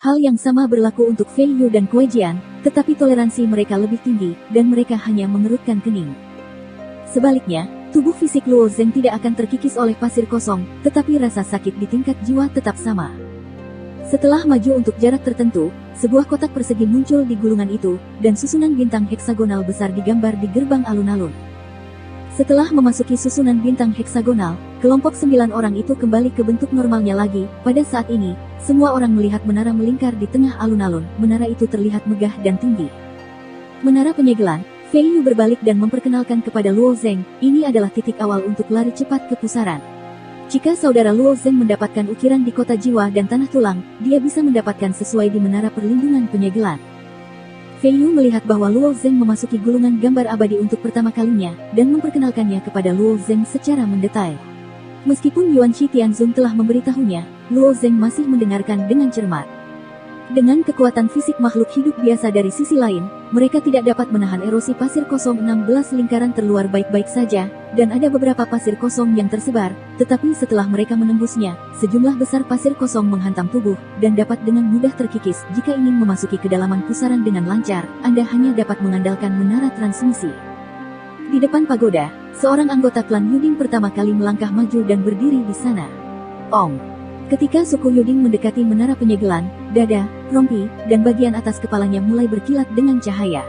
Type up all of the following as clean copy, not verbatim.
Hal yang sama berlaku untuk Fei Yu dan Kuai Jian, tetapi toleransi mereka lebih tinggi, dan mereka hanya mengerutkan kening. Sebaliknya, tubuh fisik Luo Zeng tidak akan terkikis oleh pasir kosong, tetapi rasa sakit di tingkat jiwa tetap sama. Setelah maju untuk jarak tertentu, sebuah kotak persegi muncul di gulungan itu, dan susunan bintang heksagonal besar digambar di gerbang alun-alun. Setelah memasuki susunan bintang heksagonal, kelompok 9 orang itu kembali ke bentuk normalnya lagi. Pada saat ini, semua orang melihat menara melingkar di tengah alun-alun. Menara itu terlihat megah dan tinggi. Menara penyegelan, Fei Yu berbalik dan memperkenalkan kepada Luo Zeng, ini adalah titik awal untuk lari cepat ke pusaran. Jika saudara Luo Zeng mendapatkan ukiran di kota jiwa dan tanah tulang, dia bisa mendapatkan sesuai di menara perlindungan penyegelan. Fei Yu melihat bahwa Luo Zeng memasuki gulungan gambar abadi untuk pertama kalinya, dan memperkenalkannya kepada Luo Zeng secara mendetail. Meskipun Yuan Shi Tianzong telah memberitahunya, Luo Zeng masih mendengarkan dengan cermat. Dengan kekuatan fisik makhluk hidup biasa dari sisi lain, mereka tidak dapat menahan erosi pasir kosong 16 lingkaran terluar baik-baik saja, dan ada beberapa pasir kosong yang tersebar, tetapi setelah mereka menembusnya, sejumlah besar pasir kosong menghantam tubuh, dan dapat dengan mudah terkikis. Jika ingin memasuki kedalaman pusaran dengan lancar, Anda hanya dapat mengandalkan menara transmisi. Di depan pagoda, seorang anggota klan Yuding pertama kali melangkah maju dan berdiri di sana. Ong. Ketika suku Yuding mendekati menara penyegelan, dada, rompi, dan bagian atas kepalanya mulai berkilat dengan cahaya.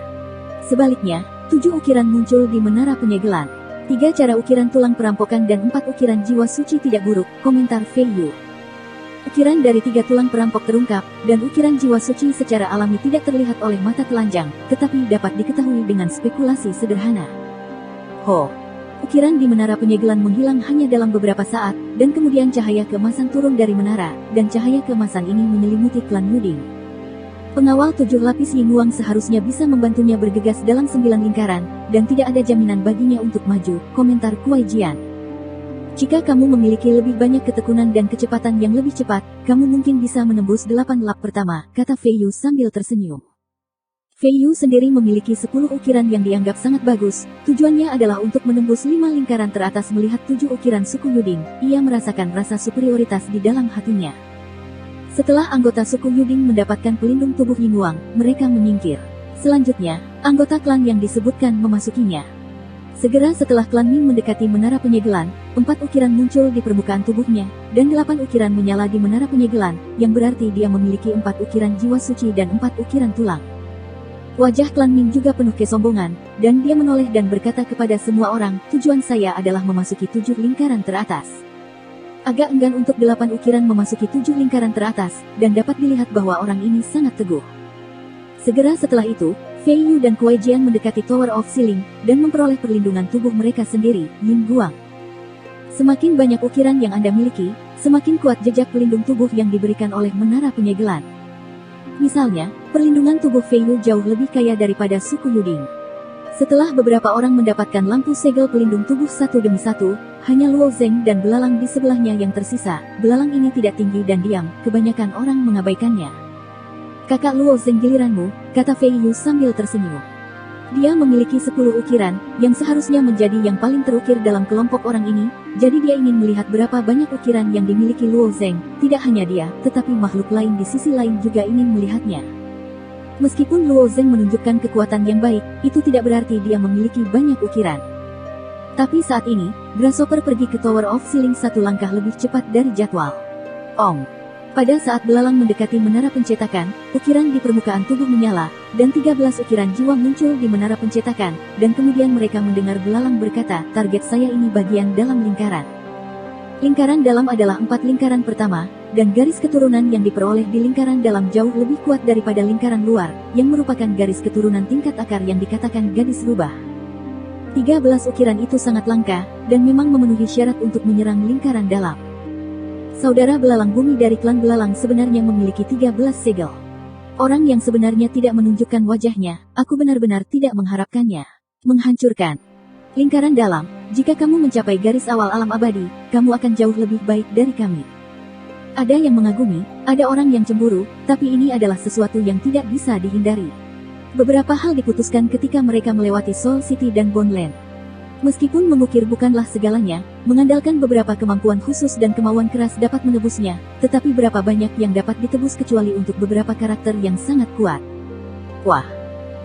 Sebaliknya, 7 ukiran muncul di menara penyegelan. 3 cara ukiran tulang perampokan dan 4 ukiran jiwa suci tidak buruk, komentar Fei Yu. Ukiran dari 3 tulang perampok terungkap, dan ukiran jiwa suci secara alami tidak terlihat oleh mata telanjang, tetapi dapat diketahui dengan spekulasi sederhana. Ho! Ukiran di menara penyegelan menghilang hanya dalam beberapa saat, dan kemudian cahaya keemasan turun dari menara, dan cahaya keemasan ini menyelimuti klan Yuding. Pengawal 7 lapis Ying Wang seharusnya bisa membantunya bergegas dalam 9 lingkaran, dan tidak ada jaminan baginya untuk maju, komentar Kuai Jian. Jika kamu memiliki lebih banyak ketekunan dan kecepatan yang lebih cepat, kamu mungkin bisa menembus 8 lap pertama, kata Fei Yu sambil tersenyum. Fei Yu sendiri memiliki 10 ukiran yang dianggap sangat bagus, tujuannya adalah untuk menembus 5 lingkaran teratas. Melihat 7 ukiran suku Yuding, ia merasakan rasa superioritas di dalam hatinya. Setelah anggota suku Yuding mendapatkan pelindung tubuh Ying Wang, mereka menyingkir. Selanjutnya, anggota klan yang disebutkan memasukinya. Segera setelah klan Ming mendekati menara penyegelan, 4 ukiran muncul di permukaan tubuhnya, dan 8 ukiran menyala di menara penyegelan, yang berarti dia memiliki 4 ukiran jiwa suci dan 4 ukiran tulang. Wajah klan Ming juga penuh kesombongan, dan dia menoleh dan berkata kepada semua orang, tujuan saya adalah memasuki 7 lingkaran teratas. Agak enggan untuk 8 ukiran memasuki 7 lingkaran teratas, dan dapat dilihat bahwa orang ini sangat teguh. Segera setelah itu, Fei Yu dan Kuai Jian mendekati Tower of Sealing, dan memperoleh perlindungan tubuh mereka sendiri, Yin Guang. Semakin banyak ukiran yang Anda miliki, semakin kuat jejak pelindung tubuh yang diberikan oleh menara penyegelan. Misalnya, perlindungan tubuh Fei Yu jauh lebih kaya daripada suku Yuding. Setelah beberapa orang mendapatkan lampu segel pelindung tubuh satu demi satu, hanya Luo Zeng dan belalang di sebelahnya yang tersisa. Belalang ini tidak tinggi dan diam, kebanyakan orang mengabaikannya. Kakak Luo Zeng, giliranmu, kata Fei Yu sambil tersenyum. Dia memiliki 10 ukiran, yang seharusnya menjadi yang paling terukir dalam kelompok orang ini, jadi dia ingin melihat berapa banyak ukiran yang dimiliki Luo Zeng. Tidak hanya dia, tetapi makhluk lain di sisi lain juga ingin melihatnya. Meskipun Luo Zeng menunjukkan kekuatan yang baik, itu tidak berarti dia memiliki banyak ukiran. Tapi saat ini, Grasshopper pergi ke Tower of Sealing 1 langkah lebih cepat dari jadwal. Ong! Pada saat belalang mendekati menara pencetakan, ukiran di permukaan tubuh menyala, dan 13 ukiran jiwa muncul di menara pencetakan, dan kemudian mereka mendengar belalang berkata, target saya ini bagian dalam lingkaran. Lingkaran dalam adalah 4 lingkaran pertama, dan garis keturunan yang diperoleh di lingkaran dalam jauh lebih kuat daripada lingkaran luar, yang merupakan garis keturunan tingkat akar yang dikatakan gadis rubah. 13 ukiran itu sangat langka, dan memang memenuhi syarat untuk menyerang lingkaran dalam. Saudara belalang bumi dari klan belalang sebenarnya memiliki 13 segel. Orang yang sebenarnya tidak menunjukkan wajahnya, aku benar-benar tidak mengharapkannya. Menghancurkan lingkaran dalam, jika kamu mencapai garis awal alam abadi, kamu akan jauh lebih baik dari kami. Ada yang mengagumi, ada orang yang cemburu, tapi ini adalah sesuatu yang tidak bisa dihindari. Beberapa hal diputuskan ketika mereka melewati Soul City dan Bone Land. Meskipun mengukir bukanlah segalanya, mengandalkan beberapa kemampuan khusus dan kemauan keras dapat menebusnya, tetapi berapa banyak yang dapat ditebus kecuali untuk beberapa karakter yang sangat kuat. Wah!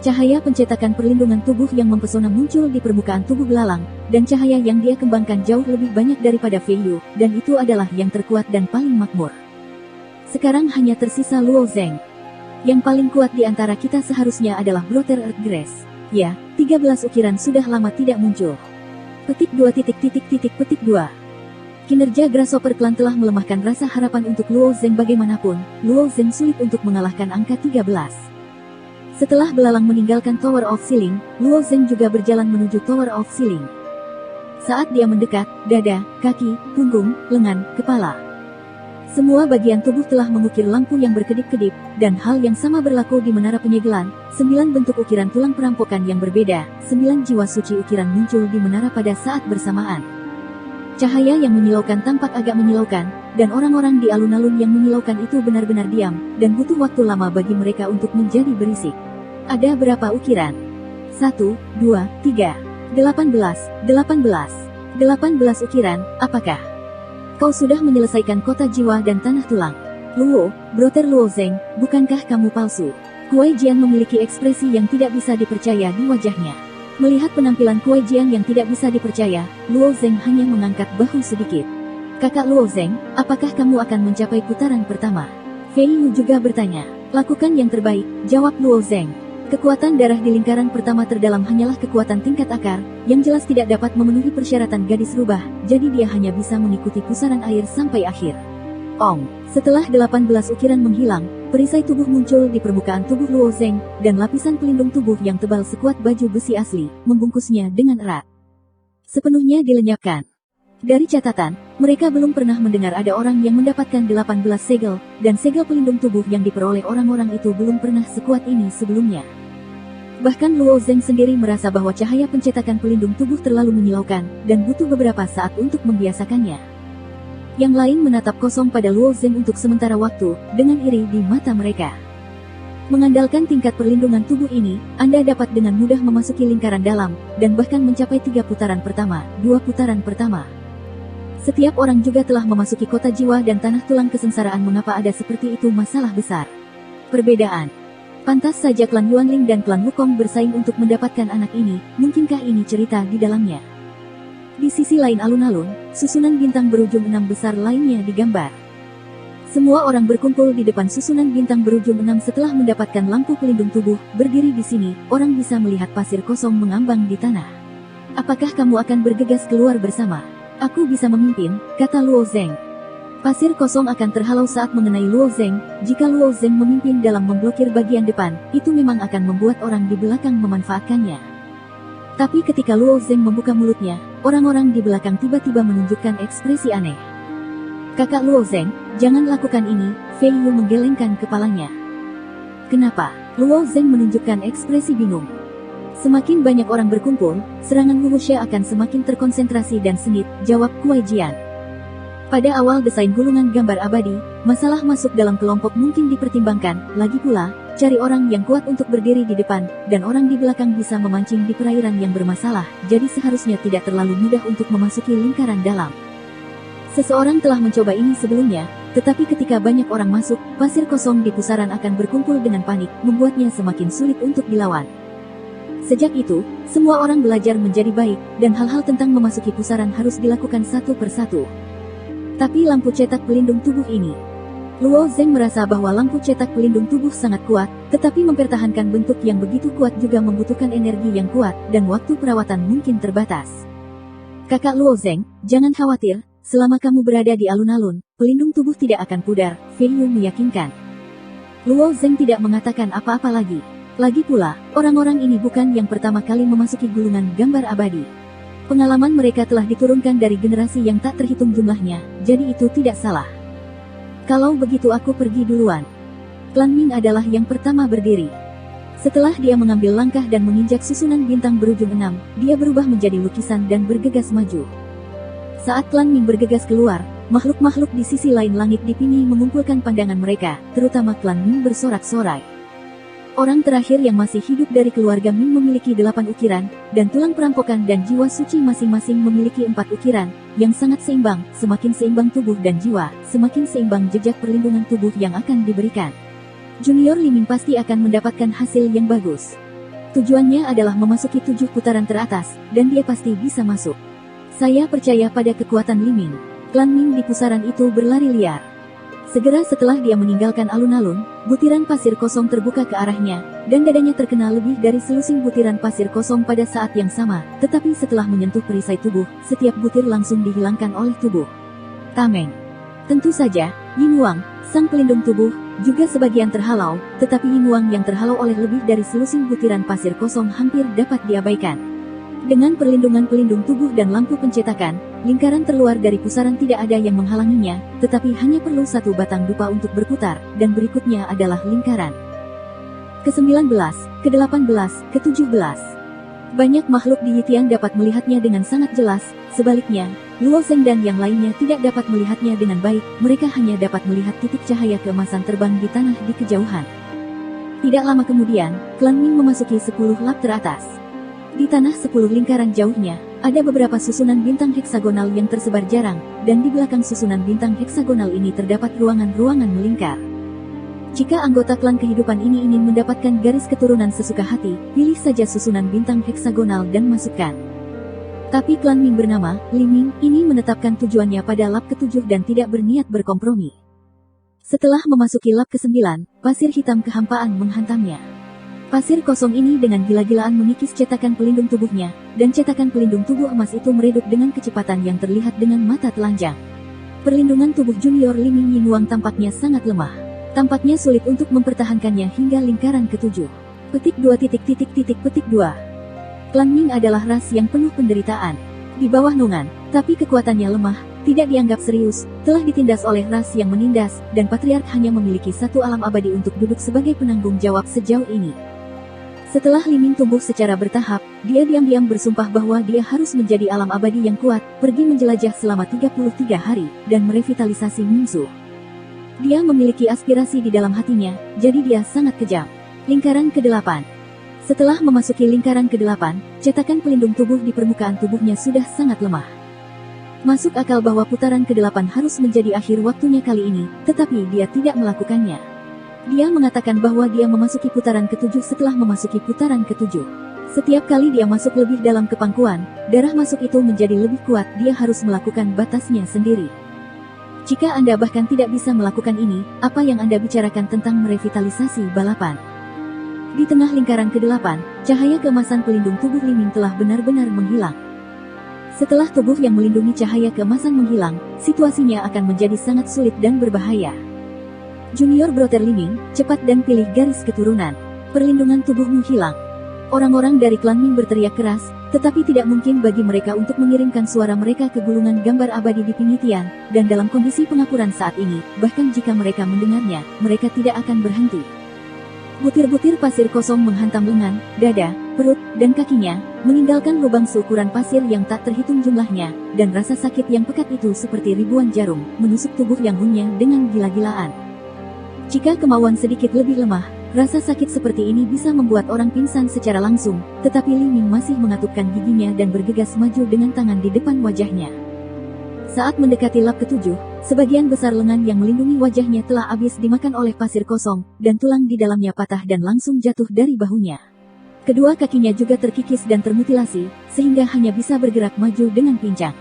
Cahaya pencetakan perlindungan tubuh yang mempesona muncul di permukaan tubuh belalang, dan cahaya yang dia kembangkan jauh lebih banyak daripada Fei Yu, dan itu adalah yang terkuat dan paling makmur. Sekarang hanya tersisa Luo Zeng. Yang paling kuat di antara kita seharusnya adalah Brother Earthgrass. Ya, 13 ukiran sudah lama tidak muncul. Petik 2 petik 2. Kinerja Grasshopper Clan telah melemahkan rasa harapan untuk Luo Zeng bagaimanapun, Luo Zeng sulit untuk mengalahkan angka 13. Setelah belalang meninggalkan Tower of Ceiling, Luo Zeng juga berjalan menuju Tower of Ceiling. Saat dia mendekat, dada, kaki, punggung, lengan, kepala. Semua bagian tubuh telah mengukir lampu yang berkedip-kedip, dan hal yang sama berlaku di menara penyegelan. 9 bentuk ukiran tulang perampokan yang berbeda, 9 jiwa suci ukiran muncul di menara pada saat bersamaan. Cahaya yang menyilaukan tampak agak menyilaukan, dan orang-orang di alun-alun yang menyilaukan itu benar-benar diam, dan butuh waktu lama bagi mereka untuk menjadi berisik. Ada berapa ukiran? 1, 2, 3, 18 ukiran, apakah kau sudah menyelesaikan kota jiwa dan tanah tulang? Luo, Brother Luo Zeng, bukankah kamu palsu? Kuai Jian memiliki ekspresi yang tidak bisa dipercaya di wajahnya. Melihat penampilan Kuai Jian yang tidak bisa dipercaya, Luo Zeng hanya mengangkat bahu sedikit. Kakak Luo Zeng, apakah kamu akan mencapai putaran pertama? Fei Yu juga bertanya. Lakukan yang terbaik, jawab Luo Zeng. Kekuatan darah di lingkaran pertama terdalam hanyalah kekuatan tingkat akar, yang jelas tidak dapat memenuhi persyaratan gadis rubah, jadi dia hanya bisa mengikuti pusaran air sampai akhir. Ong! Setelah 18 ukiran menghilang, perisai tubuh muncul di permukaan tubuh Luo Zeng, dan lapisan pelindung tubuh yang tebal sekuat baju besi asli, membungkusnya dengan erat. Sepenuhnya dilenyapkan. Dari catatan, mereka belum pernah mendengar ada orang yang mendapatkan 18 segel, dan segel pelindung tubuh yang diperoleh orang-orang itu belum pernah sekuat ini sebelumnya. Bahkan Luo Zeng sendiri merasa bahwa cahaya pencetakan pelindung tubuh terlalu menyilaukan, dan butuh beberapa saat untuk membiasakannya. Yang lain menatap kosong pada Luo Zeng untuk sementara waktu, dengan iri di mata mereka. Mengandalkan tingkat perlindungan tubuh ini, Anda dapat dengan mudah memasuki lingkaran dalam, dan bahkan mencapai 3 putaran pertama, 2 putaran pertama. Setiap orang juga telah memasuki kota jiwa dan tanah tulang kesengsaraan. Mengapa ada seperti itu masalah besar? Perbedaan. Pantas saja klan Yuanling dan klan Wukong bersaing untuk mendapatkan anak ini, mungkinkah ini cerita di dalamnya? Di sisi lain alun-alun, susunan bintang berujung 6 besar lainnya digambar. Semua orang berkumpul di depan susunan bintang berujung 6 setelah mendapatkan lampu pelindung tubuh. Berdiri di sini, orang bisa melihat pasir kosong mengambang di tanah. Apakah kamu akan bergegas keluar bersama? Aku bisa memimpin, kata Luo Zeng. Pasir kosong akan terhalau saat mengenai Luo Zeng. Jika Luo Zeng memimpin dalam memblokir bagian depan, itu memang akan membuat orang di belakang memanfaatkannya. Tapi ketika Luo Zeng membuka mulutnya, orang-orang di belakang tiba-tiba menunjukkan ekspresi aneh. Kakak Luo Zeng, jangan lakukan ini, Fei Yu menggelengkan kepalanya. Kenapa? Luo Zeng menunjukkan ekspresi bingung. Semakin banyak orang berkumpul, serangan wuxia akan semakin terkonsentrasi dan sengit, jawab Kuai Jian. Pada awal desain gulungan gambar abadi, masalah masuk dalam kelompok mungkin dipertimbangkan, lagi pula, cari orang yang kuat untuk berdiri di depan, dan orang di belakang bisa memancing di perairan yang bermasalah, jadi seharusnya tidak terlalu mudah untuk memasuki lingkaran dalam. Seseorang telah mencoba ini sebelumnya, tetapi ketika banyak orang masuk, pasir kosong di pusaran akan berkumpul dengan panik, membuatnya semakin sulit untuk dilawan. Sejak itu, semua orang belajar menjadi baik, dan hal-hal tentang memasuki pusaran harus dilakukan satu persatu. Tapi lampu cetak pelindung tubuh ini. Luo Zeng merasa bahwa lampu cetak pelindung tubuh sangat kuat, tetapi mempertahankan bentuk yang begitu kuat juga membutuhkan energi yang kuat, dan waktu perawatan mungkin terbatas. Kakak Luo Zeng, jangan khawatir, selama kamu berada di alun-alun, pelindung tubuh tidak akan pudar, Fei Yu meyakinkan. Luo Zeng tidak mengatakan apa-apa lagi. Lagi pula, orang-orang ini bukan yang pertama kali memasuki gulungan gambar abadi. Pengalaman mereka telah diturunkan dari generasi yang tak terhitung jumlahnya, jadi itu tidak salah. Kalau begitu aku pergi duluan. Klan Ming adalah yang pertama berdiri. Setelah dia mengambil langkah dan menginjak susunan bintang berujung 6, dia berubah menjadi lukisan dan bergegas maju. Saat klan Ming bergegas keluar, makhluk-makhluk di sisi lain langit dipinggi mengumpulkan pandangan mereka, terutama klan Ming bersorak-sorai. Orang terakhir yang masih hidup dari keluarga Ming memiliki 8 ukiran, dan tulang perampokan dan jiwa suci masing-masing memiliki 4 ukiran, yang sangat seimbang. Semakin seimbang tubuh dan jiwa, semakin seimbang jejak perlindungan tubuh yang akan diberikan. Junior Li Ming pasti akan mendapatkan hasil yang bagus. Tujuannya adalah memasuki 7 putaran teratas, dan dia pasti bisa masuk. Saya percaya pada kekuatan Li Ming. Klan Ming di pusaran itu berlari liar. Segera setelah dia meninggalkan alun-alun, butiran pasir kosong terbuka ke arahnya, dan dadanya terkena lebih dari selusing butiran pasir kosong pada saat yang sama, tetapi setelah menyentuh perisai tubuh, setiap butir langsung dihilangkan oleh tubuh. Tameng. Tentu saja, Yin Wang, sang pelindung tubuh, juga sebagian terhalau, tetapi Yin Wang yang terhalau oleh lebih dari selusing butiran pasir kosong hampir dapat diabaikan. Dengan perlindungan pelindung tubuh dan lampu pencetakan, lingkaran terluar dari pusaran tidak ada yang menghalanginya, tetapi hanya perlu 1 batang dupa untuk berputar, dan berikutnya adalah lingkaran ke-19, ke-18, ke-17. Banyak makhluk di Yitian dapat melihatnya dengan sangat jelas, sebaliknya, Luo Zeng dan yang lainnya tidak dapat melihatnya dengan baik, mereka hanya dapat melihat titik cahaya keemasan terbang di tanah di kejauhan. Tidak lama kemudian, klan Ming memasuki 10 lap teratas. Di tanah 10 lingkaran jauhnya, ada beberapa susunan bintang heksagonal yang tersebar jarang, dan di belakang susunan bintang heksagonal ini terdapat ruangan-ruangan melingkar. Jika anggota klan kehidupan ini ingin mendapatkan garis keturunan sesuka hati, pilih saja susunan bintang heksagonal dan masukkan. Tapi klan Ming bernama Li Ming ini menetapkan tujuannya pada lap ke-7 dan tidak berniat berkompromi. Setelah memasuki lap ke-9, pasir hitam kehampaan menghantamnya. Pasir kosong ini dengan gila-gilaan mengikis cetakan pelindung tubuhnya, dan cetakan pelindung tubuh emas itu meredup dengan kecepatan yang terlihat dengan mata telanjang. Perlindungan tubuh Junior Li Ming Yin Wang tampaknya sangat lemah. Tampaknya sulit untuk mempertahankannya hingga lingkaran ke-7. Petik 2. Klan Ming adalah ras yang penuh penderitaan. Di bawah naungan, tapi kekuatannya lemah, tidak dianggap serius, telah ditindas oleh ras yang menindas, dan Patriark hanya memiliki 1 alam abadi untuk duduk sebagai penanggung jawab sejauh ini. Setelah Li Ming tumbuh secara bertahap, dia diam-diam bersumpah bahwa dia harus menjadi alam abadi yang kuat, pergi menjelajah selama 33 hari, dan merevitalisasi Mingsu. Dia memiliki aspirasi di dalam hatinya, jadi dia sangat kejam. Lingkaran ke-8. Setelah memasuki lingkaran ke-8, cetakan pelindung tubuh di permukaan tubuhnya sudah sangat lemah. Masuk akal bahwa putaran ke-8 harus menjadi akhir waktunya kali ini, tetapi dia tidak melakukannya. Dia mengatakan bahwa dia memasuki putaran ke-7 setelah memasuki putaran ke-7. Setiap kali dia masuk lebih dalam ke pangkuan, darah masuk itu menjadi lebih kuat, dia harus melakukan batasnya sendiri. Jika Anda bahkan tidak bisa melakukan ini, apa yang Anda bicarakan tentang merevitalisasi balapan? Di tengah lingkaran ke-8, cahaya keemasan pelindung tubuh Li Ming telah benar-benar menghilang. Setelah tubuh yang melindungi cahaya keemasan menghilang, situasinya akan menjadi sangat sulit dan berbahaya. Junior Brother Li Ming, cepat dan pilih garis keturunan. Perlindungan tubuhmu hilang. Orang-orang dari klan Ming berteriak keras, tetapi tidak mungkin bagi mereka untuk mengirimkan suara mereka ke gulungan gambar abadi di Penitian, dan dalam kondisi pengapuran saat ini, bahkan jika mereka mendengarnya, mereka tidak akan berhenti. Butir-butir pasir kosong menghantam lengan, dada, perut, dan kakinya, meninggalkan lubang seukuran pasir yang tak terhitung jumlahnya, dan rasa sakit yang pekat itu seperti ribuan jarum, menusuk tubuh yang Hunya dengan gila-gilaan. Jika kemauan sedikit lebih lemah, rasa sakit seperti ini bisa membuat orang pingsan secara langsung, tetapi Li Ming masih mengatupkan giginya dan bergegas maju dengan tangan di depan wajahnya. Saat mendekati lap ke-7, sebagian besar lengan yang melindungi wajahnya telah habis dimakan oleh pasir kosong, dan tulang di dalamnya patah dan langsung jatuh dari bahunya. Kedua kakinya juga terkikis dan termutilasi, sehingga hanya bisa bergerak maju dengan pincang.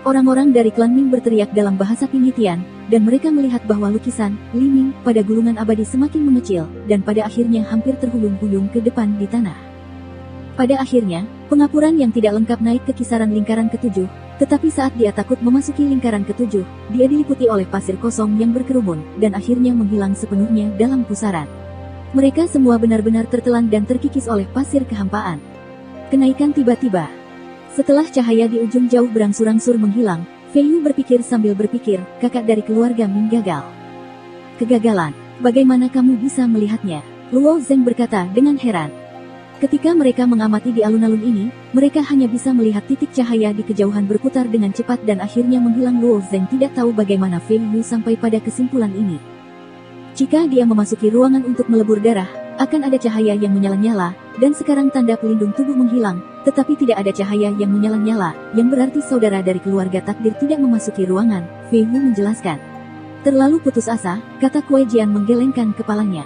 Orang-orang dari klan Ming berteriak dalam bahasa Penitian, dan mereka melihat bahwa lukisan Li Ming pada gulungan abadi semakin mengecil, dan pada akhirnya hampir terhuyung-huyung ke depan di tanah. Pada akhirnya, pengapuran yang tidak lengkap naik ke kisaran lingkaran ke-7, tetapi saat dia takut memasuki lingkaran ke-7, dia diliputi oleh pasir kosong yang berkerumun, dan akhirnya menghilang sepenuhnya dalam pusaran. Mereka semua benar-benar tertelan dan terkikis oleh pasir kehampaan. Kenaikan tiba-tiba. Setelah cahaya di ujung jauh berangsur-angsur menghilang, Fei Yu berpikir sambil berpikir, kakak dari keluarga Ming gagal. Kegagalan. Bagaimana kamu bisa melihatnya? Luo Zeng berkata dengan heran. Ketika mereka mengamati di alun-alun ini, mereka hanya bisa melihat titik cahaya di kejauhan berputar dengan cepat dan akhirnya menghilang. Luo Zeng tidak tahu bagaimana Fei Yu sampai pada kesimpulan ini. Jika dia memasuki ruangan untuk melebur darah, akan ada cahaya yang menyala-nyala, dan sekarang tanda pelindung tubuh menghilang, tetapi tidak ada cahaya yang menyala-nyala, yang berarti saudara dari keluarga takdir tidak memasuki ruangan, Fei Yu menjelaskan. Terlalu putus asa, kata Kuai Jian menggelengkan kepalanya.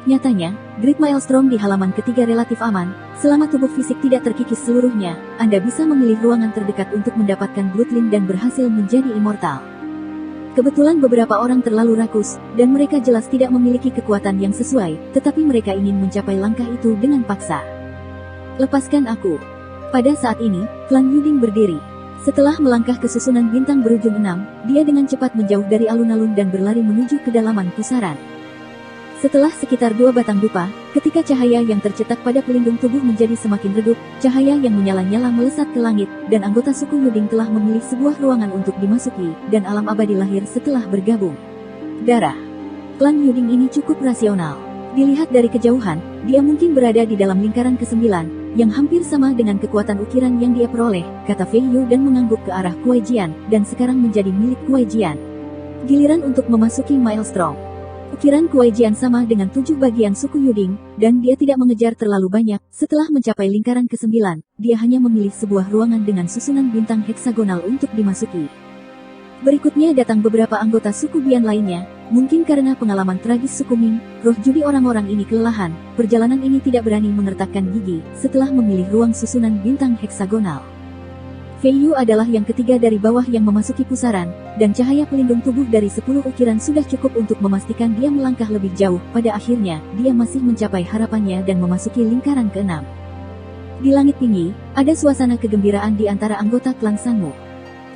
Nyatanya, Great Maelstrom di halaman ketiga relatif aman, selama tubuh fisik tidak terkikis seluruhnya, Anda bisa memilih ruangan terdekat untuk mendapatkan Bloodline dan berhasil menjadi immortal. Kebetulan beberapa orang terlalu rakus, dan mereka jelas tidak memiliki kekuatan yang sesuai, tetapi mereka ingin mencapai langkah itu dengan paksa. Lepaskan aku. Pada saat ini, klan Yuding berdiri. Setelah melangkah ke susunan bintang berujung 6, dia dengan cepat menjauh dari alun-alun dan berlari menuju kedalaman pusaran. Setelah sekitar 2 batang dupa, ketika cahaya yang tercetak pada pelindung tubuh menjadi semakin redup, cahaya yang menyala-nyala melesat ke langit, dan anggota suku Yuding telah memilih sebuah ruangan untuk dimasuki, dan alam abadi lahir setelah bergabung. Darah. Klan Yuding ini cukup rasional. Dilihat dari kejauhan, dia mungkin berada di dalam lingkaran ke-9, yang hampir sama dengan kekuatan ukiran yang dia peroleh, kata Fei Yu dan mengangguk ke arah Kuai Jian, dan sekarang menjadi milik Kuai Jian. Giliran untuk memasuki Maelstrom. Ukiran Kuai Jian sama dengan 7 bagian suku Yuding, dan dia tidak mengejar terlalu banyak. Setelah mencapai lingkaran ke-9, dia hanya memilih sebuah ruangan dengan susunan bintang heksagonal untuk dimasuki. Berikutnya datang beberapa anggota suku Bian lainnya, mungkin karena pengalaman tragis suku Ming, roh judi orang-orang ini kelelahan, perjalanan ini tidak berani mengertakkan gigi, setelah memilih ruang susunan bintang heksagonal. Fei Yu adalah yang ketiga dari bawah yang memasuki pusaran, dan cahaya pelindung tubuh dari 10 ukiran sudah cukup untuk memastikan dia melangkah lebih jauh. Pada akhirnya, dia masih mencapai harapannya dan memasuki lingkaran ke-6. Di langit tinggi, ada suasana kegembiraan di antara anggota klan Sanmu.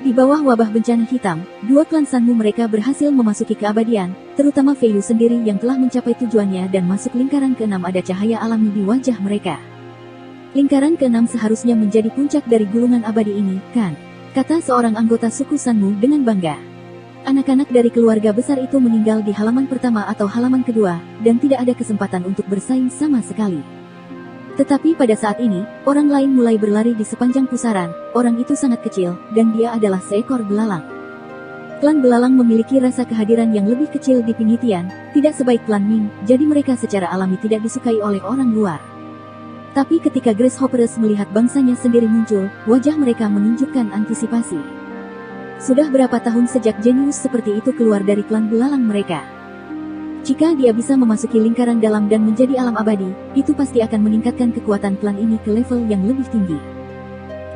Di bawah wabah bencana hitam, 2 klan Sanmu mereka berhasil memasuki keabadian, terutama Fei Yu sendiri yang telah mencapai tujuannya dan masuk lingkaran ke-6. Ada cahaya alami di wajah mereka. Lingkaran ke-6 seharusnya menjadi puncak dari gulungan abadi ini, kan? Kata seorang anggota suku Sanmu dengan bangga. Anak-anak dari keluarga besar itu meninggal di halaman pertama atau halaman kedua, dan tidak ada kesempatan untuk bersaing sama sekali. Tetapi pada saat ini, orang lain mulai berlari di sepanjang pusaran. Orang itu sangat kecil, dan dia adalah seekor belalang. Klan belalang memiliki rasa kehadiran yang lebih kecil di Penghitian, tidak sebaik klan Ming, jadi mereka secara alami tidak disukai oleh orang luar. Tapi ketika Grasshoppers melihat bangsanya sendiri muncul, wajah mereka menunjukkan antisipasi. Sudah berapa tahun sejak jenius seperti itu keluar dari klan belalang mereka? Jika dia bisa memasuki lingkaran dalam dan menjadi alam abadi, itu pasti akan meningkatkan kekuatan klan ini ke level yang lebih tinggi.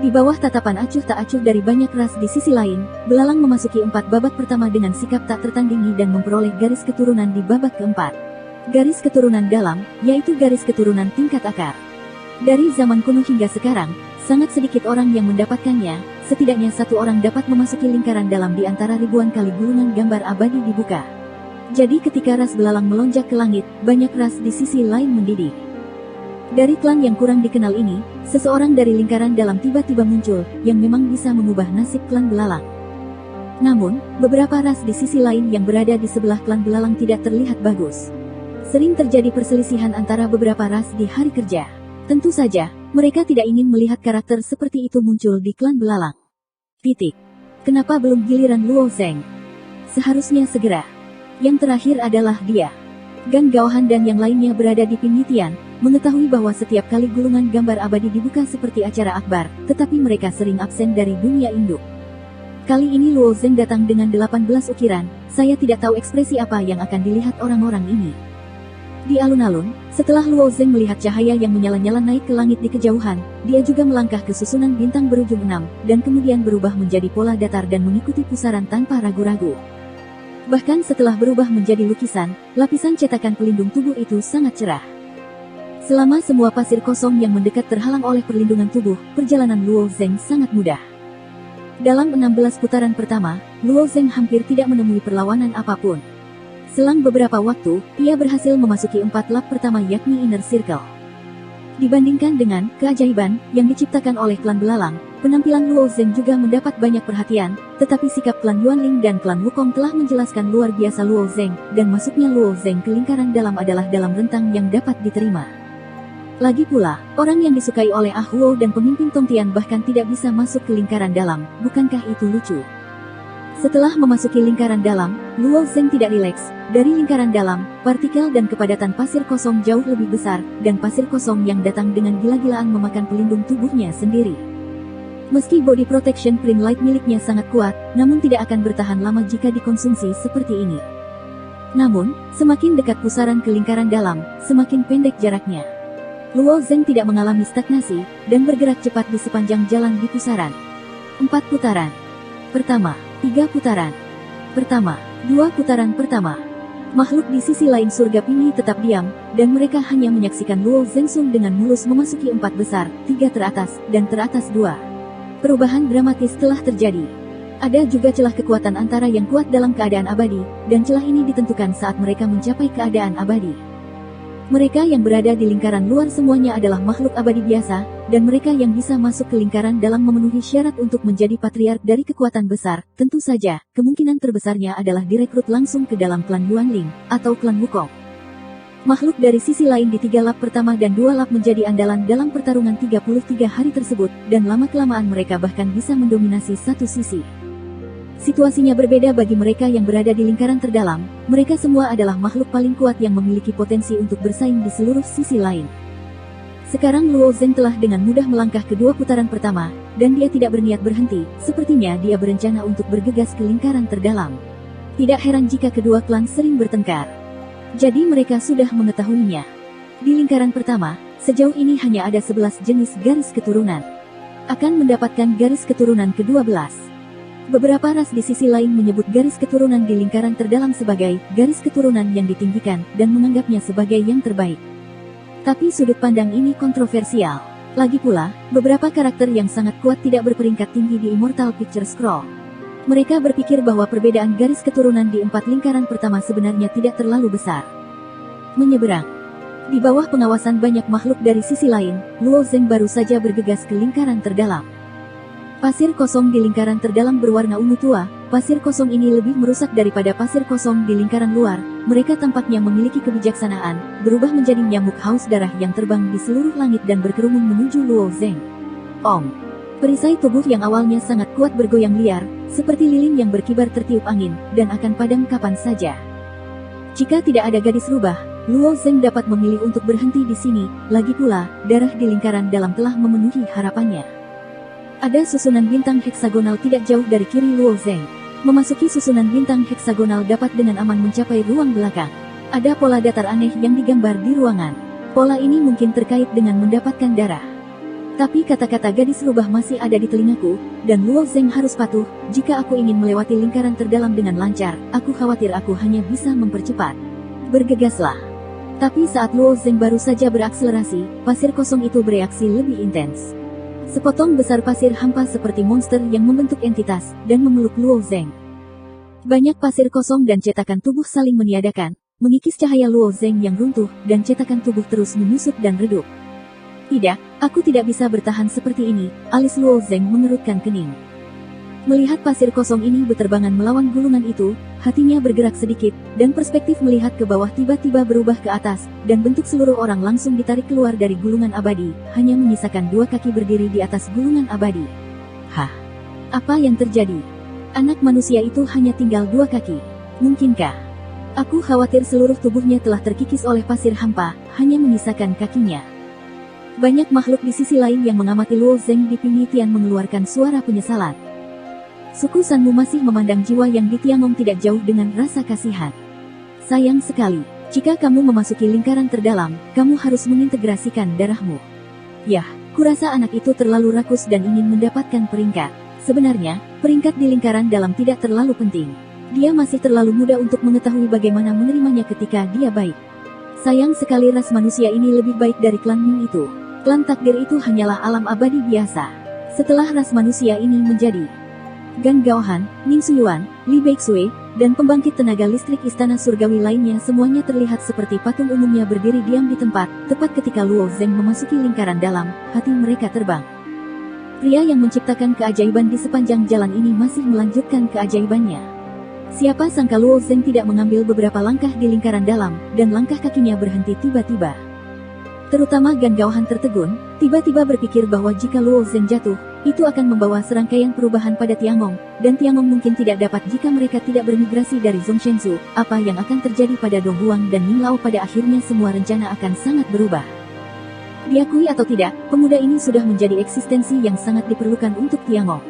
Di bawah tatapan acuh tak acuh dari banyak ras di sisi lain, belalang memasuki 4 babak pertama dengan sikap tak tertandingi dan memperoleh garis keturunan di babak keempat. Garis keturunan dalam, yaitu garis keturunan tingkat akar. Dari zaman kuno hingga sekarang, sangat sedikit orang yang mendapatkannya, setidaknya 1 orang dapat memasuki lingkaran dalam di antara ribuan kali gulungan gambar abadi dibuka. Jadi ketika ras belalang melonjak ke langit, banyak ras di sisi lain mendidih. Dari klan yang kurang dikenal ini, seseorang dari lingkaran dalam tiba-tiba muncul, yang memang bisa mengubah nasib klan belalang. Namun, beberapa ras di sisi lain yang berada di sebelah klan belalang tidak terlihat bagus. Sering terjadi perselisihan antara beberapa ras di hari kerja. Tentu saja, mereka tidak ingin melihat karakter seperti itu muncul di klan belalang. Titik. Kenapa belum giliran Luo Zeng? Seharusnya segera. Yang terakhir adalah dia. Gan Gaohan dan yang lainnya berada di Penghitian, mengetahui bahwa setiap kali gulungan gambar abadi dibuka seperti acara akbar, tetapi mereka sering absen dari dunia induk. Kali ini Luo Zeng datang dengan 18 ukiran, saya tidak tahu ekspresi apa yang akan dilihat orang-orang ini. Di alun-alun, setelah Luo Zeng melihat cahaya yang menyala-nyala naik ke langit di kejauhan, dia juga melangkah ke susunan bintang berujung 6, dan kemudian berubah menjadi pola datar dan mengikuti pusaran tanpa ragu-ragu. Bahkan setelah berubah menjadi lukisan, lapisan cetakan pelindung tubuh itu sangat cerah. Selama semua pasir kosong yang mendekat terhalang oleh perlindungan tubuh, perjalanan Luo Zeng sangat mudah. Dalam 16 putaran pertama, Luo Zeng hampir tidak menemui perlawanan apapun. Selang beberapa waktu, ia berhasil memasuki 4 lap pertama yakni Inner Circle. Dibandingkan dengan keajaiban yang diciptakan oleh klan belalang, penampilan Luo Zeng juga mendapat banyak perhatian, tetapi sikap klan Yuanling dan klan Wukong telah menjelaskan luar biasa Luo Zeng, dan masuknya Luo Zeng ke lingkaran dalam adalah dalam rentang yang dapat diterima. Lagi pula, orang yang disukai oleh Ah Huo dan pemimpin Tongtian bahkan tidak bisa masuk ke lingkaran dalam, bukankah itu lucu? Setelah memasuki lingkaran dalam, Luo Zeng tidak rileks. Dari lingkaran dalam, partikel dan kepadatan pasir kosong jauh lebih besar, dan pasir kosong yang datang dengan gila-gilaan memakan pelindung tubuhnya sendiri. Meski body protection print light miliknya sangat kuat, namun tidak akan bertahan lama jika dikonsumsi seperti ini. Namun, semakin dekat pusaran ke lingkaran dalam, semakin pendek jaraknya. Luo Zeng tidak mengalami stagnasi, dan bergerak cepat di sepanjang jalan di pusaran. 4 putaran. Pertama, 3 putaran. Pertama, 2 putaran pertama. Makhluk di sisi lain surga ini tetap diam, dan mereka hanya menyaksikan Luo Zeng dengan mulus memasuki 4 besar, 3 teratas, dan teratas 2. Perubahan dramatis telah terjadi. Ada juga celah kekuatan antara yang kuat dalam keadaan abadi, dan celah ini ditentukan saat mereka mencapai keadaan abadi. Mereka yang berada di lingkaran luar semuanya adalah makhluk abadi biasa, dan mereka yang bisa masuk ke lingkaran dalam memenuhi syarat untuk menjadi patriark dari kekuatan besar. Tentu saja, kemungkinan terbesarnya adalah direkrut langsung ke dalam klan Yuanling, atau klan Wukong. Makhluk dari sisi lain di 3 lap pertama dan 2 lap menjadi andalan dalam pertarungan 33 hari tersebut, dan lama-kelamaan mereka bahkan bisa mendominasi satu sisi. Situasinya berbeda bagi mereka yang berada di lingkaran terdalam. Mereka semua adalah makhluk paling kuat yang memiliki potensi untuk bersaing di seluruh sisi lain. Sekarang Luo Zeng telah dengan mudah melangkah ke 2 putaran pertama, dan dia tidak berniat berhenti. Sepertinya dia berencana untuk bergegas ke lingkaran terdalam. Tidak heran jika kedua klan sering bertengkar. Jadi mereka sudah mengetahuinya. Di lingkaran pertama, sejauh ini hanya ada 11 jenis garis keturunan. Akan mendapatkan garis keturunan ke-12. Beberapa ras di sisi lain menyebut garis keturunan di lingkaran terdalam sebagai garis keturunan yang ditinggikan dan menganggapnya sebagai yang terbaik. Tapi sudut pandang ini kontroversial. Lagi pula, beberapa karakter yang sangat kuat tidak berperingkat tinggi di Immortal Picture Scroll. Mereka berpikir bahwa perbedaan garis keturunan di 4 lingkaran pertama sebenarnya tidak terlalu besar. Menyeberang. Di bawah pengawasan banyak makhluk dari sisi lain, Luo Zeng baru saja bergegas ke lingkaran terdalam. Pasir kosong di lingkaran terdalam berwarna ungu tua. Pasir kosong ini lebih merusak daripada pasir kosong di lingkaran luar. Mereka tampaknya memiliki kebijaksanaan, berubah menjadi nyamuk haus darah yang terbang di seluruh langit dan berkerumun menuju Luo Zeng. Om. Perisai tubuh yang awalnya sangat kuat bergoyang liar, seperti lilin yang berkibar tertiup angin, dan akan padam kapan saja. Jika tidak ada gadis rubah, Luo Zeng dapat memilih untuk berhenti di sini. Lagi pula, darah di lingkaran dalam telah memenuhi harapannya. Ada susunan bintang heksagonal tidak jauh dari kiri Luo Zeng. Memasuki susunan bintang heksagonal dapat dengan aman mencapai ruang belakang. Ada pola datar aneh yang digambar di ruangan. Pola ini mungkin terkait dengan mendapatkan darah. Tapi kata-kata gadis rubah masih ada di telingaku, dan Luo Zeng harus patuh. Jika aku ingin melewati lingkaran terdalam dengan lancar, aku khawatir aku hanya bisa mempercepat. Bergegaslah. Tapi saat Luo Zeng baru saja berakselerasi, pasir kosong itu bereaksi lebih intens. Sepotong besar pasir hampa seperti monster yang membentuk entitas, dan memeluk Luo Zeng. Banyak pasir kosong dan cetakan tubuh saling meniadakan, mengikis cahaya Luo Zeng yang runtuh, dan cetakan tubuh terus menyusut dan redup. Tidak, aku tidak bisa bertahan seperti ini, alis Luo Zeng mengerutkan kening. Melihat pasir kosong ini berterbangan melawan gulungan itu, hatinya bergerak sedikit, dan perspektif melihat ke bawah tiba-tiba berubah ke atas, dan bentuk seluruh orang langsung ditarik keluar dari gulungan abadi, hanya menyisakan 2 kaki berdiri di atas gulungan abadi. Hah? Apa yang terjadi? Anak manusia itu hanya tinggal 2 kaki. Mungkinkah? Aku khawatir seluruh tubuhnya telah terkikis oleh pasir hampa, hanya menyisakan kakinya. Banyak makhluk di sisi lain yang mengamati Luo Zeng di penelitian mengeluarkan suara penyesalan. Suku Sanmu masih memandang jiwa yang di Tiangong tidak jauh dengan rasa kasihan. Sayang sekali, jika kamu memasuki lingkaran terdalam, kamu harus mengintegrasikan darahmu. Yah, kurasa anak itu terlalu rakus dan ingin mendapatkan peringkat. Sebenarnya, peringkat di lingkaran dalam tidak terlalu penting. Dia masih terlalu muda untuk mengetahui bagaimana menerimanya ketika dia baik. Sayang sekali ras manusia ini lebih baik dari klan Ming itu. Klan takdir itu hanyalah alam abadi biasa. Setelah ras manusia ini menjadi Gan Gaohan, Ning Suyuan, Li Beixue, dan pembangkit tenaga listrik istana surgawi lainnya semuanya terlihat seperti patung umumnya berdiri diam di tempat. Tepat ketika Luo Zeng memasuki lingkaran dalam, hati mereka terbang. Pria yang menciptakan keajaiban di sepanjang jalan ini masih melanjutkan keajaibannya. Siapa sangka Luo Zeng tidak mengambil beberapa langkah di lingkaran dalam, dan langkah kakinya berhenti tiba-tiba. Terutama Gan Gaohan tertegun, tiba-tiba berpikir bahwa jika Luo Zeng jatuh, itu akan membawa serangkaian perubahan pada Tiangong, dan Tiangong mungkin tidak dapat jika mereka tidak bermigrasi dari Zhongshengzhou. Apa yang akan terjadi pada Dong Huang dan Ning Lao pada akhirnya semua rencana akan sangat berubah. Diakui atau tidak, pemuda ini sudah menjadi eksistensi yang sangat diperlukan untuk Tiangong.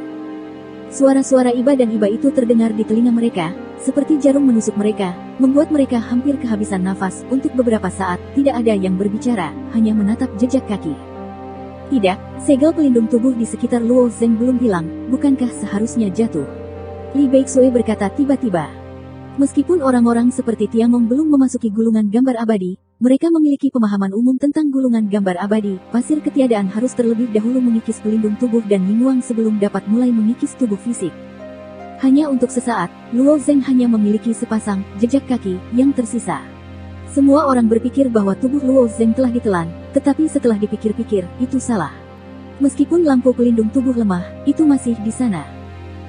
Suara-suara iba dan iba itu terdengar di telinga mereka, seperti jarum menusuk mereka, membuat mereka hampir kehabisan nafas. Untuk beberapa saat, tidak ada yang berbicara, hanya menatap jejak kaki. Tidak, segel pelindung tubuh di sekitar Luo Zeng belum hilang, bukankah seharusnya jatuh? Li Beixue berkata tiba-tiba. Meskipun orang-orang seperti Tiangong belum memasuki gulungan gambar abadi, mereka memiliki pemahaman umum tentang gulungan gambar abadi. Pasir ketiadaan harus terlebih dahulu mengikis pelindung tubuh dan Yingwang sebelum dapat mulai mengikis tubuh fisik. Hanya untuk sesaat, Luo Zeng hanya memiliki sepasang jejak kaki yang tersisa. Semua orang berpikir bahwa tubuh Luo Zeng telah ditelan, tetapi setelah dipikir-pikir, itu salah. Meskipun lampu pelindung tubuh lemah, itu masih di sana.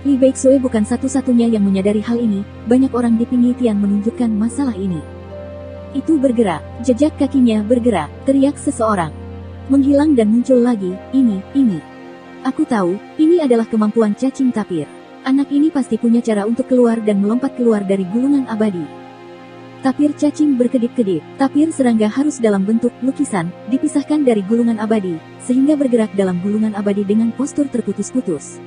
Li Beixue bukan satu-satunya yang menyadari hal ini, banyak orang di Pingyi Tian menunjukkan masalah ini. Itu bergerak, jejak kakinya bergerak, teriak seseorang. Menghilang dan muncul lagi, ini. Aku tahu, ini adalah kemampuan cacing tapir. Anak ini pasti punya cara untuk keluar dan melompat keluar dari gulungan abadi. Tapir cacing berkedip-kedip, tapir serangga harus dalam bentuk lukisan, dipisahkan dari gulungan abadi, sehingga bergerak dalam gulungan abadi dengan postur terputus-putus.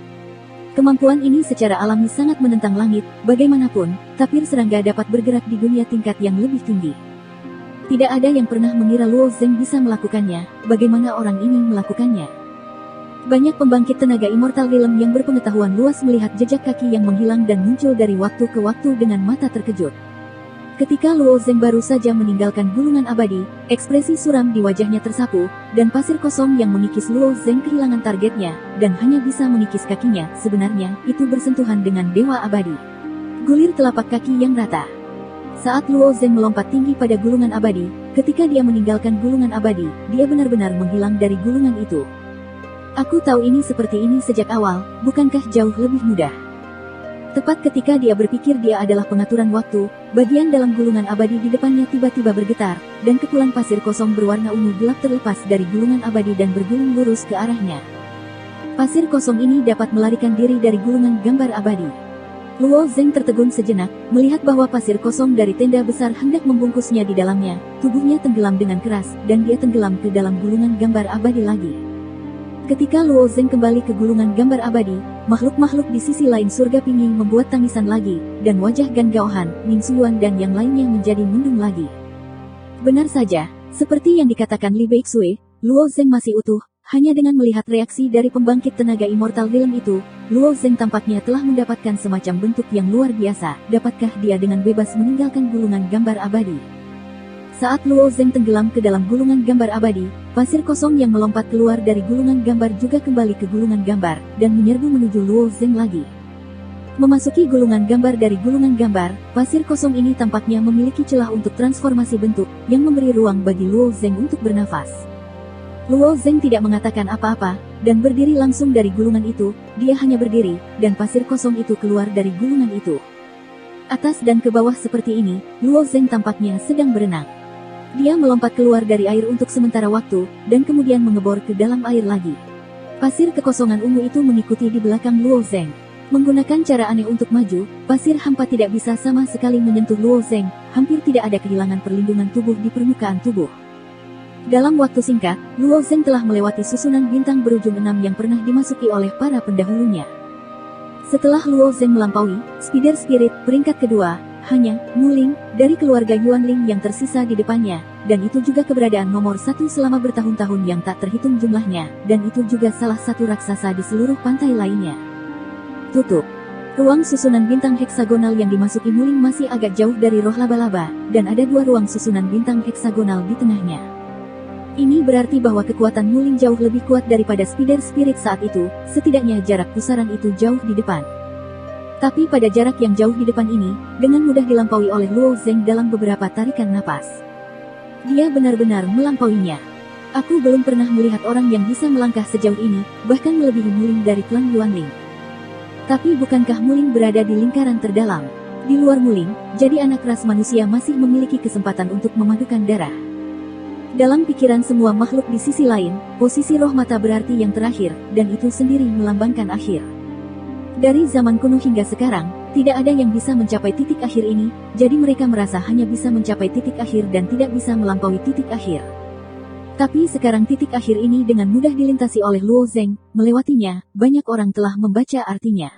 Kemampuan ini secara alami sangat menentang langit, bagaimanapun, tapir serangga dapat bergerak di dunia tingkat yang lebih tinggi. Tidak ada yang pernah mengira Luo Zeng bisa melakukannya, bagaimana orang ini melakukannya. Banyak pembangkit tenaga Immortal Realm yang berpengetahuan luas melihat jejak kaki yang menghilang dan muncul dari waktu ke waktu dengan mata terkejut. Ketika Luo Zeng baru saja meninggalkan gulungan abadi, ekspresi suram di wajahnya tersapu, dan pasir kosong yang mengikis Luo Zeng kehilangan targetnya, dan hanya bisa mengikis kakinya. Sebenarnya, itu bersentuhan dengan dewa abadi. Gulir telapak kaki yang rata. Saat Luo Zeng melompat tinggi pada gulungan abadi, ketika dia meninggalkan gulungan abadi, dia benar-benar menghilang dari gulungan itu. Aku tahu ini seperti ini sejak awal, bukankah jauh lebih mudah? Tepat ketika dia berpikir dia adalah pengaturan waktu, bagian dalam gulungan abadi di depannya tiba-tiba bergetar, dan kepulan pasir kosong berwarna ungu gelap terlepas dari gulungan abadi dan bergulung lurus ke arahnya. Pasir kosong ini dapat melarikan diri dari gulungan gambar abadi. Luo Zeng tertegun sejenak, melihat bahwa pasir kosong dari tenda besar hendak membungkusnya di dalamnya, tubuhnya tenggelam dengan keras, dan dia tenggelam ke dalam gulungan gambar abadi lagi. Ketika Luo Zeng kembali ke gulungan gambar abadi, makhluk-makhluk di sisi lain surga Pingyi membuat tangisan lagi, dan wajah Gan Gaohan, Ning Suyuan dan yang lainnya menjadi mendung lagi. Benar saja, seperti yang dikatakan Li Beixue, Luo Zeng masih utuh. Hanya dengan melihat reaksi dari pembangkit tenaga Immortal Realm itu, Luo Zeng tampaknya telah mendapatkan semacam bentuk yang luar biasa. Dapatkah dia dengan bebas meninggalkan gulungan gambar abadi? Saat Luo Zeng tenggelam ke dalam gulungan gambar abadi, pasir kosong yang melompat keluar dari gulungan gambar juga kembali ke gulungan gambar, dan menyerbu menuju Luo Zeng lagi. Memasuki gulungan gambar dari gulungan gambar, pasir kosong ini tampaknya memiliki celah untuk transformasi bentuk, yang memberi ruang bagi Luo Zeng untuk bernafas. Luo Zeng tidak mengatakan apa-apa, dan berdiri langsung dari gulungan itu. Dia hanya berdiri, dan pasir kosong itu keluar dari gulungan itu. Atas dan ke bawah seperti ini, Luo Zeng tampaknya sedang berenang. Dia melompat keluar dari air untuk sementara waktu, dan kemudian mengebor ke dalam air lagi. Pasir kekosongan ungu itu mengikuti di belakang Luo Zeng. Menggunakan cara aneh untuk maju, pasir hampa tidak bisa sama sekali menyentuh Luo Zeng, hampir tidak ada kehilangan perlindungan tubuh di permukaan tubuh. Dalam waktu singkat, Luo Zeng telah melewati susunan bintang berujung 6 yang pernah dimasuki oleh para pendahulunya. Setelah Luo Zeng melampaui Spider Spirit peringkat kedua, hanya Muling dari keluarga Yuanling yang tersisa di depannya, dan itu juga keberadaan nomor 1 selama bertahun-tahun yang tak terhitung jumlahnya, dan itu juga salah satu raksasa di seluruh pantai lainnya. Tutup. Ruang susunan bintang heksagonal yang dimasuki Muling masih agak jauh dari roh laba-laba, dan ada 2 ruang susunan bintang heksagonal di tengahnya. Ini berarti bahwa kekuatan Muling jauh lebih kuat daripada Spider Spirit saat itu, setidaknya jarak pusaran itu jauh di depan. Tapi pada jarak yang jauh di depan ini, dengan mudah dilampaui oleh Luo Zeng dalam beberapa tarikan napas. Dia benar-benar melampauinya. Aku belum pernah melihat orang yang bisa melangkah sejauh ini, bahkan melebihi Muling dari klan Yuanling. Tapi bukankah Muling berada di lingkaran terdalam? Di luar Muling, jadi anak ras manusia masih memiliki kesempatan untuk memadukan darah. Dalam pikiran semua makhluk di sisi lain, posisi roh mata berarti yang terakhir, dan itu sendiri melambangkan akhir. Dari zaman kuno hingga sekarang, tidak ada yang bisa mencapai titik akhir ini, jadi mereka merasa hanya bisa mencapai titik akhir dan tidak bisa melampaui titik akhir. Tapi sekarang titik akhir ini dengan mudah dilintasi oleh Luo Zeng, melewatinya, banyak orang telah membaca artinya.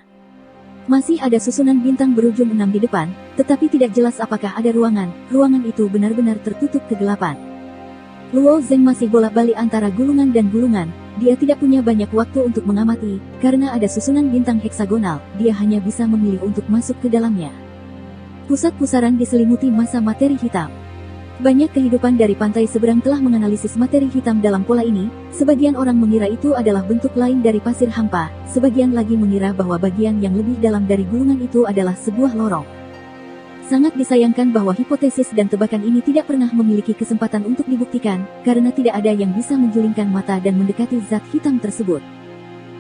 Masih ada susunan bintang berujung 6 di depan, tetapi tidak jelas apakah ada ruangan itu benar-benar tertutup kegelapan. Luo Zeng masih bolak-balik antara gulungan dan gulungan, dia tidak punya banyak waktu untuk mengamati, karena ada susunan bintang heksagonal, dia hanya bisa memilih untuk masuk ke dalamnya. Pusat pusaran diselimuti massa materi hitam. Banyak kehidupan dari pantai seberang telah menganalisis materi hitam dalam pola ini, sebagian orang mengira itu adalah bentuk lain dari pasir hampa, sebagian lagi mengira bahwa bagian yang lebih dalam dari gulungan itu adalah sebuah lorong. Sangat disayangkan bahwa hipotesis dan tebakan ini tidak pernah memiliki kesempatan untuk dibuktikan, karena tidak ada yang bisa menjulingkan mata dan mendekati zat hitam tersebut.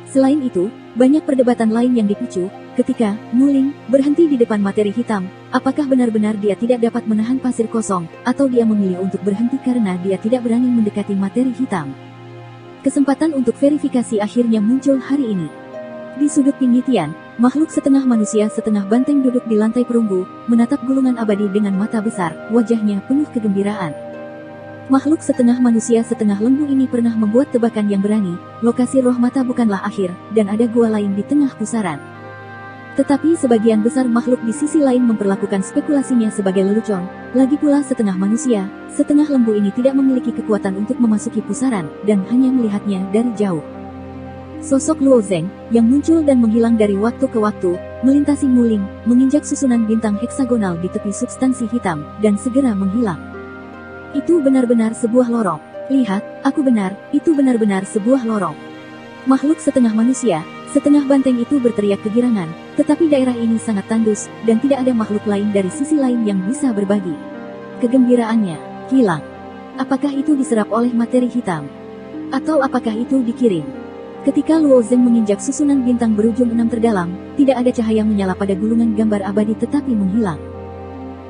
Selain itu, banyak perdebatan lain yang dipicu, ketika Muling berhenti di depan materi hitam, apakah benar-benar dia tidak dapat menahan pasir kosong, atau dia memilih untuk berhenti karena dia tidak berani mendekati materi hitam. Kesempatan untuk verifikasi akhirnya muncul hari ini. Di sudut penelitian, makhluk setengah manusia setengah banteng duduk di lantai perunggu, menatap gulungan abadi dengan mata besar, wajahnya penuh kegembiraan. Makhluk setengah manusia setengah lembu ini pernah membuat tebakan yang berani, lokasi roh mata bukanlah akhir, dan ada gua lain di tengah pusaran. Tetapi sebagian besar makhluk di sisi lain memperlakukan spekulasinya sebagai lelucon, lagi pula setengah manusia, setengah lembu ini tidak memiliki kekuatan untuk memasuki pusaran, dan hanya melihatnya dari jauh. Sosok Luo Zeng, yang muncul dan menghilang dari waktu ke waktu, melintasi Muling, menginjak susunan bintang heksagonal di tepi substansi hitam, dan segera menghilang. Itu benar-benar sebuah lorong. Lihat, aku benar, itu benar-benar sebuah lorong. Makhluk setengah manusia, setengah banteng itu berteriak kegirangan, tetapi daerah ini sangat tandus, dan tidak ada makhluk lain dari sisi lain yang bisa berbagi. Kegembiraannya hilang. Apakah itu diserap oleh materi hitam? Atau apakah itu dikirim? Ketika Luo Zeng menginjak susunan bintang berujung 6 terdalam, tidak ada cahaya menyala pada gulungan gambar abadi tetapi menghilang.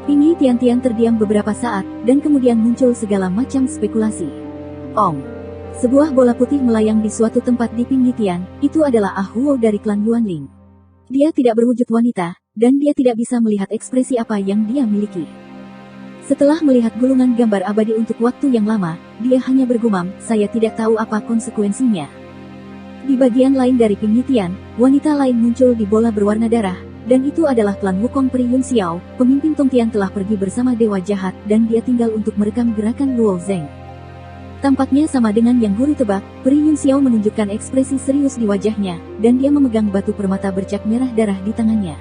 Ini Tian-Tian terdiam beberapa saat, dan kemudian muncul segala macam spekulasi. Sebuah bola putih melayang di suatu tempat di penelitian, itu adalah Ah Huo dari klan Yuanling. Dia tidak berwujud wanita, dan dia tidak bisa melihat ekspresi apa yang dia miliki. Setelah melihat gulungan gambar abadi untuk waktu yang lama, dia hanya bergumam, saya tidak tahu apa konsekuensinya. Di bagian lain dari penelitian, wanita lain muncul di bola berwarna darah, dan itu adalah klan Wukong Pri Yun Xiao, pemimpin Tongtian telah pergi bersama Dewa Jahat, dan dia tinggal untuk merekam gerakan Luo Zeng. Tampaknya sama dengan yang guru tebak, Pri Yun Xiao menunjukkan ekspresi serius di wajahnya, dan dia memegang batu permata bercak merah darah di tangannya.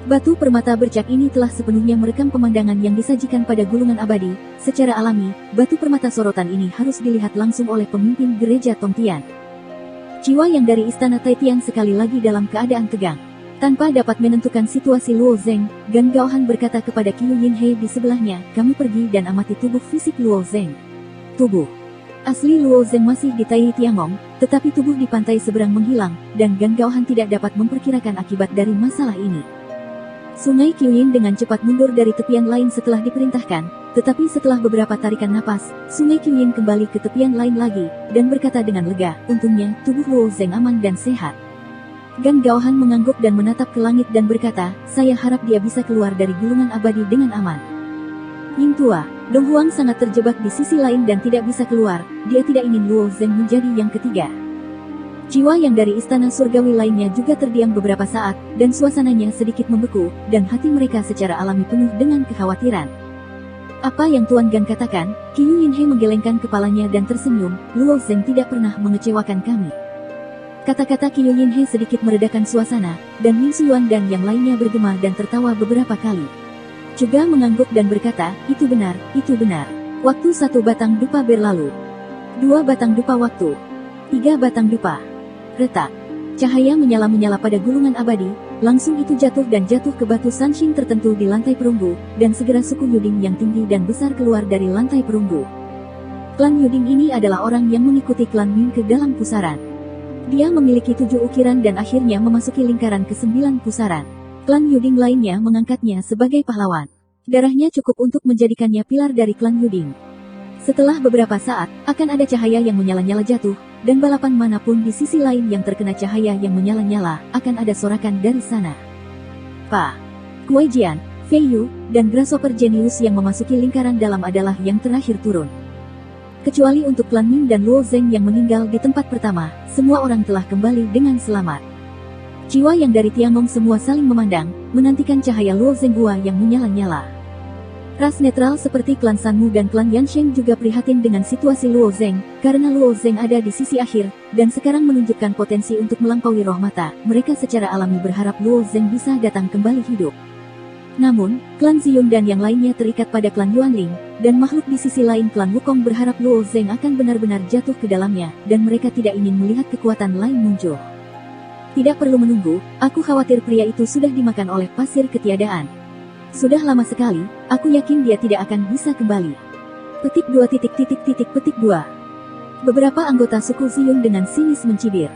Batu permata bercak ini telah sepenuhnya merekam pemandangan yang disajikan pada gulungan abadi. Secara alami, batu permata sorotan ini harus dilihat langsung oleh pemimpin gereja Tongtian. Jiwa yang dari istana Taitian sekali lagi dalam keadaan tegang. Tanpa dapat menentukan situasi Luo Zeng, Gan Gaohan berkata kepada Qiu Yinhe di sebelahnya, kamu pergi dan amati tubuh fisik Luo Zeng. Tubuh asli Luo Zeng masih di Tai Tiangong, tetapi tubuh di pantai seberang menghilang, dan Gan Gaohan tidak dapat memperkirakan akibat dari masalah ini. Sungai Qiuyin dengan cepat mundur dari tepian lain setelah diperintahkan, tetapi setelah beberapa tarikan napas, Sungai Qiuyin kembali ke tepian lain lagi, dan berkata dengan lega, untungnya, tubuh Luo Zeng aman dan sehat. Gan Gaohan mengangguk dan menatap ke langit dan berkata, saya harap dia bisa keluar dari gulungan abadi dengan aman. Ying Tua, Dong Huang sangat terjebak di sisi lain dan tidak bisa keluar, dia tidak ingin Luo Zeng menjadi yang ketiga. Jiwa yang dari istana surgawi lainnya juga terdiam beberapa saat, dan suasananya sedikit membeku, dan hati mereka secara alami penuh dengan kekhawatiran. Apa yang Tuan Gan katakan? Qiu Yinhe menggelengkan kepalanya dan tersenyum, Luo Zeng tidak pernah mengecewakan kami. Kata-kata Qiu Yinhe sedikit meredakan suasana, dan Ling Xuan dan yang lainnya bergema dan tertawa beberapa kali. Juga mengangguk dan berkata, itu benar, itu benar. Waktu 1 batang dupa berlalu. 2 batang dupa waktu. 3 batang dupa. Retak. Cahaya menyala-menyala pada gulungan abadi, langsung itu jatuh dan jatuh ke batu sanshin tertentu di lantai perunggu, dan segera suku Yuding yang tinggi dan besar keluar dari lantai perunggu. Klan Yuding ini adalah orang yang mengikuti klan Ming ke dalam pusaran. Dia memiliki 7 ukiran dan akhirnya memasuki lingkaran ke-9 pusaran. Klan Yuding lainnya mengangkatnya sebagai pahlawan. Darahnya cukup untuk menjadikannya pilar dari klan Yuding. Setelah beberapa saat, akan ada cahaya yang menyala-nyala jatuh, dan balapan manapun di sisi lain yang terkena cahaya yang menyala-nyala, akan ada sorakan dari sana. Pa. Kuaijian, Fei Yu, dan Grasshopper Genius yang memasuki lingkaran dalam adalah yang terakhir turun. Kecuali untuk klan Ming dan Luo Zeng yang meninggal di tempat pertama, semua orang telah kembali dengan selamat. Jiwa yang dari Tiangong semua saling memandang, menantikan cahaya Luo Zeng Gua yang menyala-nyala. Ras netral seperti klan Sanmu dan klan Yansheng juga prihatin dengan situasi Luo Zeng, karena Luo Zeng ada di sisi akhir, dan sekarang menunjukkan potensi untuk melampaui roh mata. Mereka secara alami berharap Luo Zeng bisa datang kembali hidup. Namun, klan Ziyun dan yang lainnya terikat pada klan Yuanling, dan makhluk di sisi lain klan Wukong berharap Luo Zeng akan benar-benar jatuh ke dalamnya, dan mereka tidak ingin melihat kekuatan lain muncul. Tidak perlu menunggu, aku khawatir pria itu sudah dimakan oleh pasir ketiadaan. Sudah lama sekali, aku yakin dia tidak akan bisa kembali. Petik 2. Beberapa anggota suku Ziyun dengan sinis mencibir.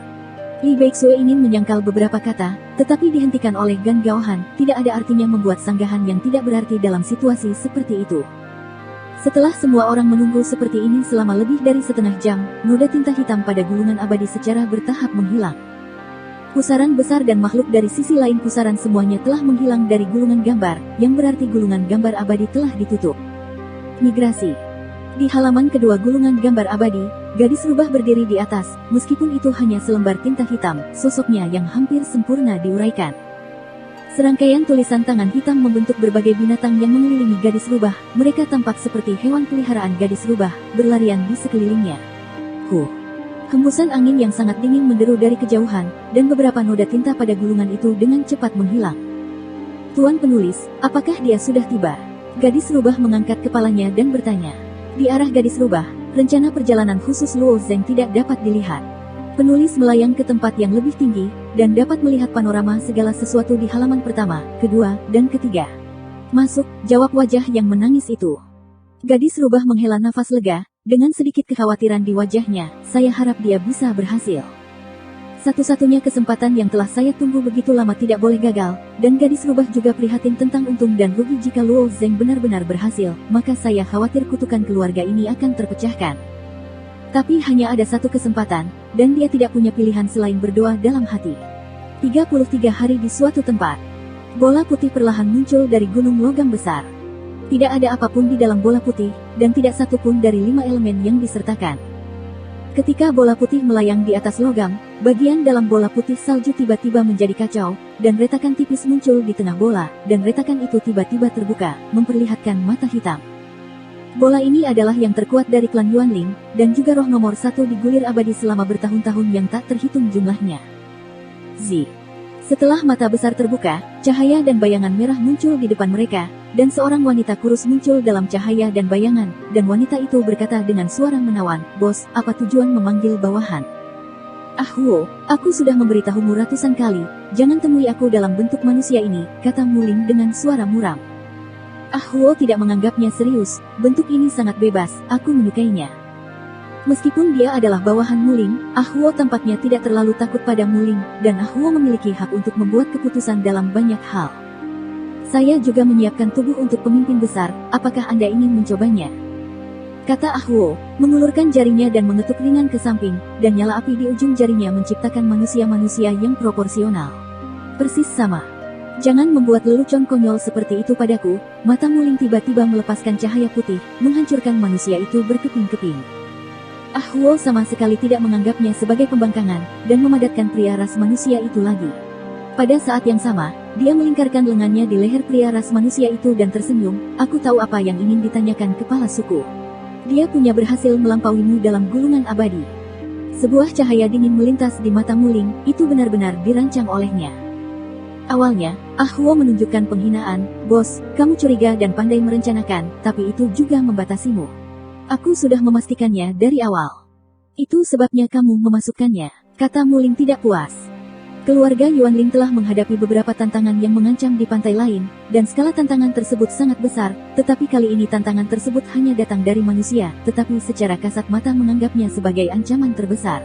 Li Beixue ingin menyangkal beberapa kata, tetapi dihentikan oleh Gan Gaohan. Tidak ada artinya membuat sanggahan yang tidak berarti dalam situasi seperti itu. Setelah semua orang menunggu seperti ini selama lebih dari setengah jam, noda tinta hitam pada gulungan abadi secara bertahap menghilang. Pusaran besar dan makhluk dari sisi lain pusaran semuanya telah menghilang dari gulungan gambar, yang berarti gulungan gambar abadi telah ditutup. Migrasi. Di halaman kedua gulungan gambar abadi, gadis rubah berdiri di atas, meskipun itu hanya selembar tinta hitam, sosoknya yang hampir sempurna diuraikan. Serangkaian tulisan tangan hitam membentuk berbagai binatang yang mengelilingi gadis rubah, mereka tampak seperti hewan peliharaan gadis rubah, berlarian di sekelilingnya. Hembusan angin yang sangat dingin menderu dari kejauhan, dan beberapa noda tinta pada gulungan itu dengan cepat menghilang. Tuan penulis, apakah dia sudah tiba? Gadis rubah mengangkat kepalanya dan bertanya. Di arah gadis rubah, rencana perjalanan khusus Luo Zeng tidak dapat dilihat. Penulis melayang ke tempat yang lebih tinggi, dan dapat melihat panorama segala sesuatu di halaman pertama, kedua, dan ketiga. Masuk, jawab wajah yang menangis itu. Gadis rubah menghela nafas lega, dengan sedikit kekhawatiran di wajahnya, saya harap dia bisa berhasil. Satu-satunya kesempatan yang telah saya tunggu begitu lama tidak boleh gagal, dan gadis rubah juga prihatin tentang untung dan rugi jika Luo Zeng benar-benar berhasil, maka saya khawatir kutukan keluarga ini akan terpecahkan. Tapi hanya ada satu kesempatan, dan dia tidak punya pilihan selain berdoa dalam hati. 33 hari di suatu tempat. Bola putih perlahan muncul dari gunung logam besar. Tidak ada apapun di dalam bola putih, dan tidak satu pun dari 5 elemen yang disertakan. Ketika bola putih melayang di atas logam, bagian dalam bola putih salju tiba-tiba menjadi kacau, dan retakan tipis muncul di tengah bola, dan retakan itu tiba-tiba terbuka, memperlihatkan mata hitam. Bola ini adalah yang terkuat dari klan Yuanling, dan juga roh nomor 1 di gulir abadi selama bertahun-tahun yang tak terhitung jumlahnya. Setelah mata besar terbuka, cahaya dan bayangan merah muncul di depan mereka, dan seorang wanita kurus muncul dalam cahaya dan bayangan, dan wanita itu berkata dengan suara menawan, "Bos, apa tujuan memanggil bawahan?" "Ah Huo, aku sudah memberitahumu ratusan kali, jangan temui aku dalam bentuk manusia ini," kata Muling dengan suara muram. Ah Huo tidak menganggapnya serius, bentuk ini sangat bebas, aku menyukainya. Meskipun dia adalah bawahan Muling, Ah Huo tampaknya tidak terlalu takut pada Muling, dan Ah Huo memiliki hak untuk membuat keputusan dalam banyak hal. "Saya juga menyiapkan tubuh untuk pemimpin besar, apakah Anda ingin mencobanya?" kata Ah Huo, mengulurkan jarinya dan mengetuk ringan ke samping, dan nyala api di ujung jarinya menciptakan manusia-manusia yang proporsional. "Persis sama. Jangan membuat lelucon konyol seperti itu padaku." Mata Muling tiba-tiba melepaskan cahaya putih, menghancurkan manusia itu berkeping-keping. Ah Huo sama sekali tidak menganggapnya sebagai pembangkangan, dan memadatkan pria ras manusia itu lagi. Pada saat yang sama, dia melingkarkan lengannya di leher pria ras manusia itu dan tersenyum, "Aku tahu apa yang ingin ditanyakan kepala suku. Dia punya berhasil melampauimu dalam gulungan abadi." Sebuah cahaya dingin melintas di mata Muling, itu benar-benar dirancang olehnya. Awalnya, Ah Huo menunjukkan penghinaan, "Bos, kamu curiga dan pandai merencanakan, tapi itu juga membatasimu. Aku sudah memastikannya dari awal. Itu sebabnya kamu memasukkannya," kata Muling tidak puas. Keluarga Yuanling telah menghadapi beberapa tantangan yang mengancam di pantai lain, dan skala tantangan tersebut sangat besar, tetapi kali ini tantangan tersebut hanya datang dari manusia, tetapi secara kasat mata menganggapnya sebagai ancaman terbesar.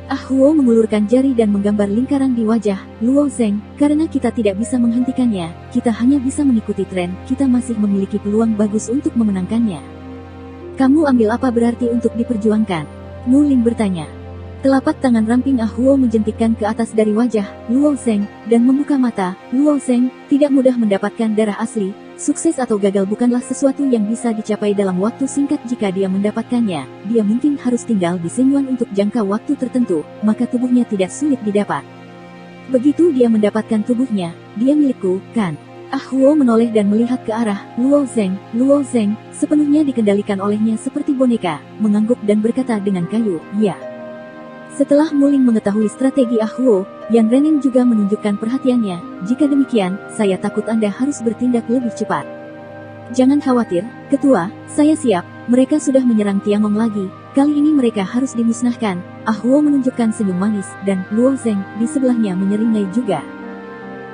Ah Huo mengulurkan jari dan menggambar lingkaran di wajah Luo Zeng, "Karena kita tidak bisa menghentikannya, kita hanya bisa mengikuti tren, kita masih memiliki peluang bagus untuk memenangkannya." Kamu ambil apa berarti untuk diperjuangkan? Mu Ling bertanya. Telapak tangan ramping Ah Huo menjentikkan ke atas dari wajah Luo Zeng, dan membuka mata. Luo Zeng, tidak mudah mendapatkan darah asli. Sukses atau gagal bukanlah sesuatu yang bisa dicapai dalam waktu singkat. Jika dia mendapatkannya, dia mungkin harus tinggal di Xingyuan untuk jangka waktu tertentu, maka tubuhnya tidak sulit didapat. Begitu dia mendapatkan tubuhnya, dia milikku, kan? Ah Huo menoleh dan melihat ke arah Luo Zeng. Luo Zeng, sepenuhnya dikendalikan olehnya seperti boneka, mengangguk dan berkata dengan kayu, ya. Setelah Mu Ling mengetahui strategi Ah Huo, Yang Renin juga menunjukkan perhatiannya. Jika demikian, saya takut Anda harus bertindak lebih cepat. Jangan khawatir, Ketua, saya siap. Mereka sudah menyerang Tiangong lagi. Kali ini mereka harus dimusnahkan. Ah Huo menunjukkan senyum manis, dan Luo Zeng di sebelahnya menyeringai juga.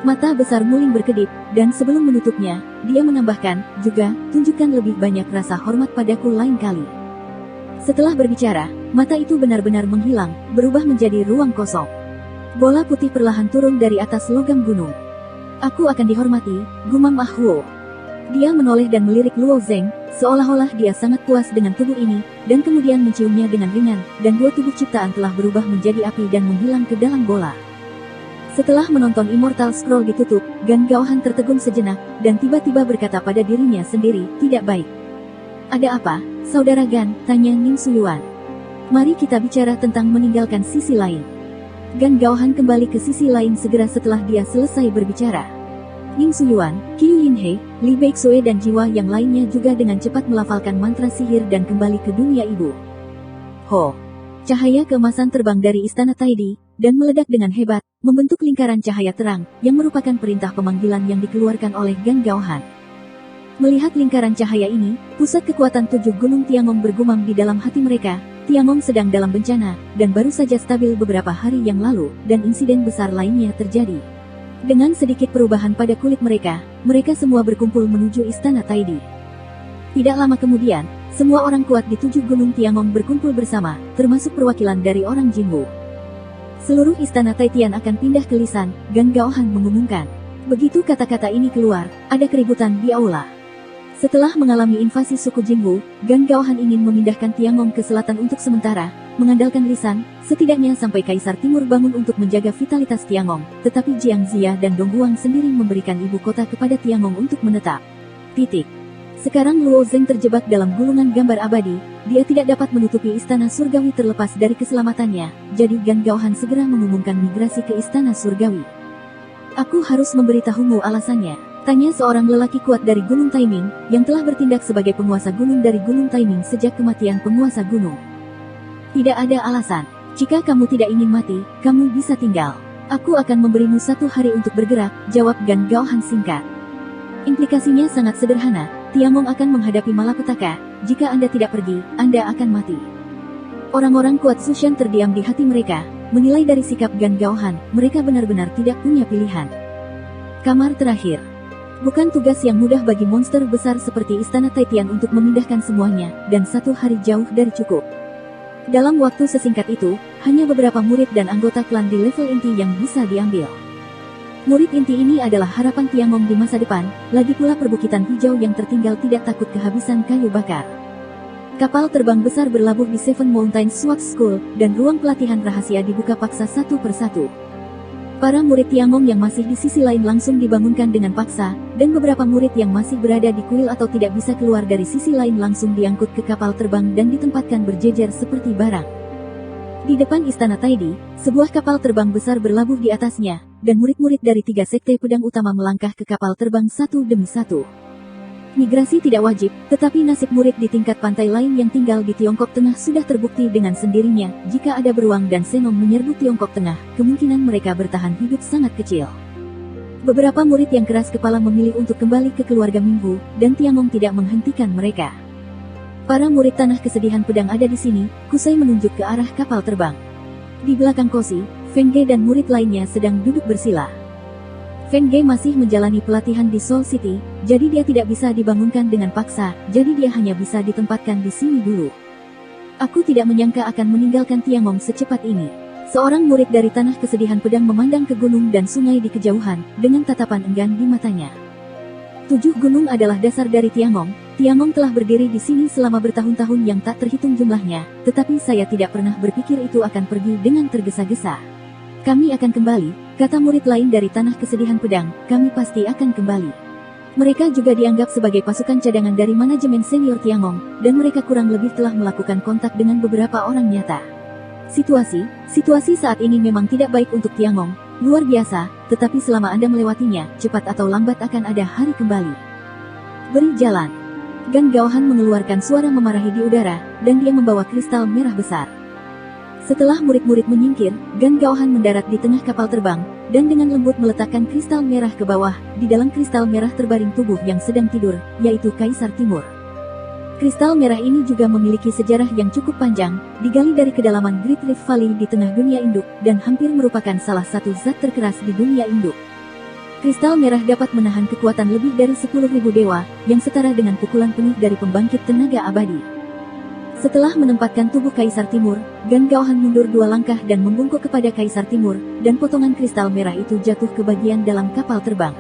Mata besar Mu Ling berkedip, dan sebelum menutupnya, dia menambahkan, juga, tunjukkan lebih banyak rasa hormat padaku lain kali. Setelah berbicara, mata itu benar-benar menghilang, berubah menjadi ruang kosong. Bola putih perlahan turun dari atas logam gunung. Aku akan dihormati, gumam Ah Huo. Dia menoleh dan melirik Luo Zeng, seolah-olah dia sangat puas dengan tubuh ini, dan kemudian menciumnya dengan ringan, dan dua tubuh ciptaan telah berubah menjadi api dan menghilang ke dalam bola. Setelah menonton Immortal Scroll ditutup, Gan Gaohan tertegun sejenak, dan tiba-tiba berkata pada dirinya sendiri, tidak baik. Ada apa, Saudara Gan? Tanya Ning Suyuan. Mari kita bicara tentang meninggalkan sisi lain. Gan Gaohan kembali ke sisi lain segera setelah dia selesai berbicara. Ning Suyuan, Qiu Yinhe, Li Beixue dan jiwa yang lainnya juga dengan cepat melafalkan mantra sihir dan kembali ke dunia ibu. Ho! Cahaya keemasan terbang dari istana Taidi, dan meledak dengan hebat, membentuk lingkaran cahaya terang, yang merupakan perintah pemanggilan yang dikeluarkan oleh Gan Gaohan. Melihat lingkaran cahaya ini, pusat kekuatan 7 gunung Tiangong bergumam di dalam hati mereka, Tiangong sedang dalam bencana, dan baru saja stabil beberapa hari yang lalu, dan insiden besar lainnya terjadi. Dengan sedikit perubahan pada kulit mereka, mereka semua berkumpul menuju istana Taidi. Tidak lama kemudian, semua orang kuat di 7 gunung Tiangong berkumpul bersama, termasuk perwakilan dari orang Jinwu. Seluruh istana Taitian akan pindah ke Lisan, Gan Gaohan mengumumkan. Begitu kata-kata ini keluar, ada keributan di aula. Setelah mengalami invasi suku Jinwu, Gan Gaohan ingin memindahkan Tiangong ke selatan untuk sementara, mengandalkan Lisan, setidaknya sampai Kaisar Timur bangun untuk menjaga vitalitas Tiangong, tetapi Jiang Zia dan Dongguang sendiri memberikan ibu kota kepada Tiangong untuk menetap. Sekarang Luo Zeng terjebak dalam gulungan gambar abadi, dia tidak dapat menutupi istana surgawi terlepas dari keselamatannya, jadi Gan Gaohan segera mengumumkan migrasi ke istana surgawi. Aku harus memberitahumu alasannya, tanya seorang lelaki kuat dari Gunung Taiming, yang telah bertindak sebagai penguasa gunung dari Gunung Taiming sejak kematian penguasa gunung. Tidak ada alasan, jika kamu tidak ingin mati, kamu bisa tinggal. Aku akan memberimu 1 hari untuk bergerak, jawab Gan Gaohan singkat. Implikasinya sangat sederhana, Tiangong akan menghadapi malapetaka, jika Anda tidak pergi, Anda akan mati. Orang-orang kuat Sushan terdiam di hati mereka, menilai dari sikap Gan Gaohan, mereka benar-benar tidak punya pilihan. Kamar terakhir. Bukan tugas yang mudah bagi monster besar seperti Istana Taitian untuk memindahkan semuanya, dan 1 hari jauh dari cukup. Dalam waktu sesingkat itu, hanya beberapa murid dan anggota klan di level inti yang bisa diambil. Murid inti ini adalah harapan Tiangong di masa depan, lagi pula perbukitan hijau yang tertinggal tidak takut kehabisan kayu bakar. Kapal terbang besar berlabuh di Seven Mountains Sword School, dan ruang pelatihan rahasia dibuka paksa satu persatu. Para murid Tiangong yang masih di sisi lain langsung dibangunkan dengan paksa, dan beberapa murid yang masih berada di kuil atau tidak bisa keluar dari sisi lain langsung diangkut ke kapal terbang dan ditempatkan berjejer seperti barang. Di depan istana Taidi, sebuah kapal terbang besar berlabuh di atasnya, dan murid-murid dari 3 sekte pedang utama melangkah ke kapal terbang satu demi satu. Migrasi tidak wajib, tetapi nasib murid di tingkat pantai lain yang tinggal di Tiongkok Tengah sudah terbukti dengan sendirinya. Jika ada beruang dan Senong menyerbu Tiongkok Tengah, kemungkinan mereka bertahan hidup sangat kecil. Beberapa murid yang keras kepala memilih untuk kembali ke keluarga Minggu, dan Tiangong tidak menghentikan mereka. Para murid tanah kesedihan pedang ada di sini, Kusai menunjuk ke arah kapal terbang. Di belakang Kosi, Feng Ge dan murid lainnya sedang duduk bersila. Feng Ge masih menjalani pelatihan di Soul City, jadi dia tidak bisa dibangunkan dengan paksa, jadi dia hanya bisa ditempatkan di sini dulu. Aku tidak menyangka akan meninggalkan Tiangong secepat ini. Seorang murid dari tanah kesedihan pedang memandang ke gunung dan sungai di kejauhan, dengan tatapan enggan di matanya. 7 gunung adalah dasar dari Tiangong. Tiangong telah berdiri di sini selama bertahun-tahun yang tak terhitung jumlahnya, tetapi saya tidak pernah berpikir itu akan pergi dengan tergesa-gesa. Kami akan kembali, kata murid lain dari Tanah Kesedihan Pedang, kami pasti akan kembali. Mereka juga dianggap sebagai pasukan cadangan dari manajemen senior Tiangong, dan mereka kurang lebih telah melakukan kontak dengan beberapa orang nyata. Situasi saat ini memang tidak baik untuk Tiangong, luar biasa, tetapi selama Anda melewatinya, cepat atau lambat akan ada hari kembali. Beri jalan. Gan Gaohan mengeluarkan suara memarahi di udara, dan dia membawa kristal merah besar. Setelah murid-murid menyingkir, Gan Gaohan mendarat di tengah kapal terbang, dan dengan lembut meletakkan kristal merah ke bawah. Di dalam kristal merah terbaring tubuh yang sedang tidur, yaitu Kaisar Timur. Kristal merah ini juga memiliki sejarah yang cukup panjang, digali dari kedalaman Great Rift Valley di tengah dunia induk, dan hampir merupakan salah satu zat terkeras di dunia induk. Kristal merah dapat menahan kekuatan lebih dari 10.000 dewa, yang setara dengan pukulan penuh dari pembangkit tenaga abadi. Setelah menempatkan tubuh Kaisar Timur, Gan Gaohan mundur 2 langkah dan membungkuk kepada Kaisar Timur, dan potongan kristal merah itu jatuh ke bagian dalam kapal terbang.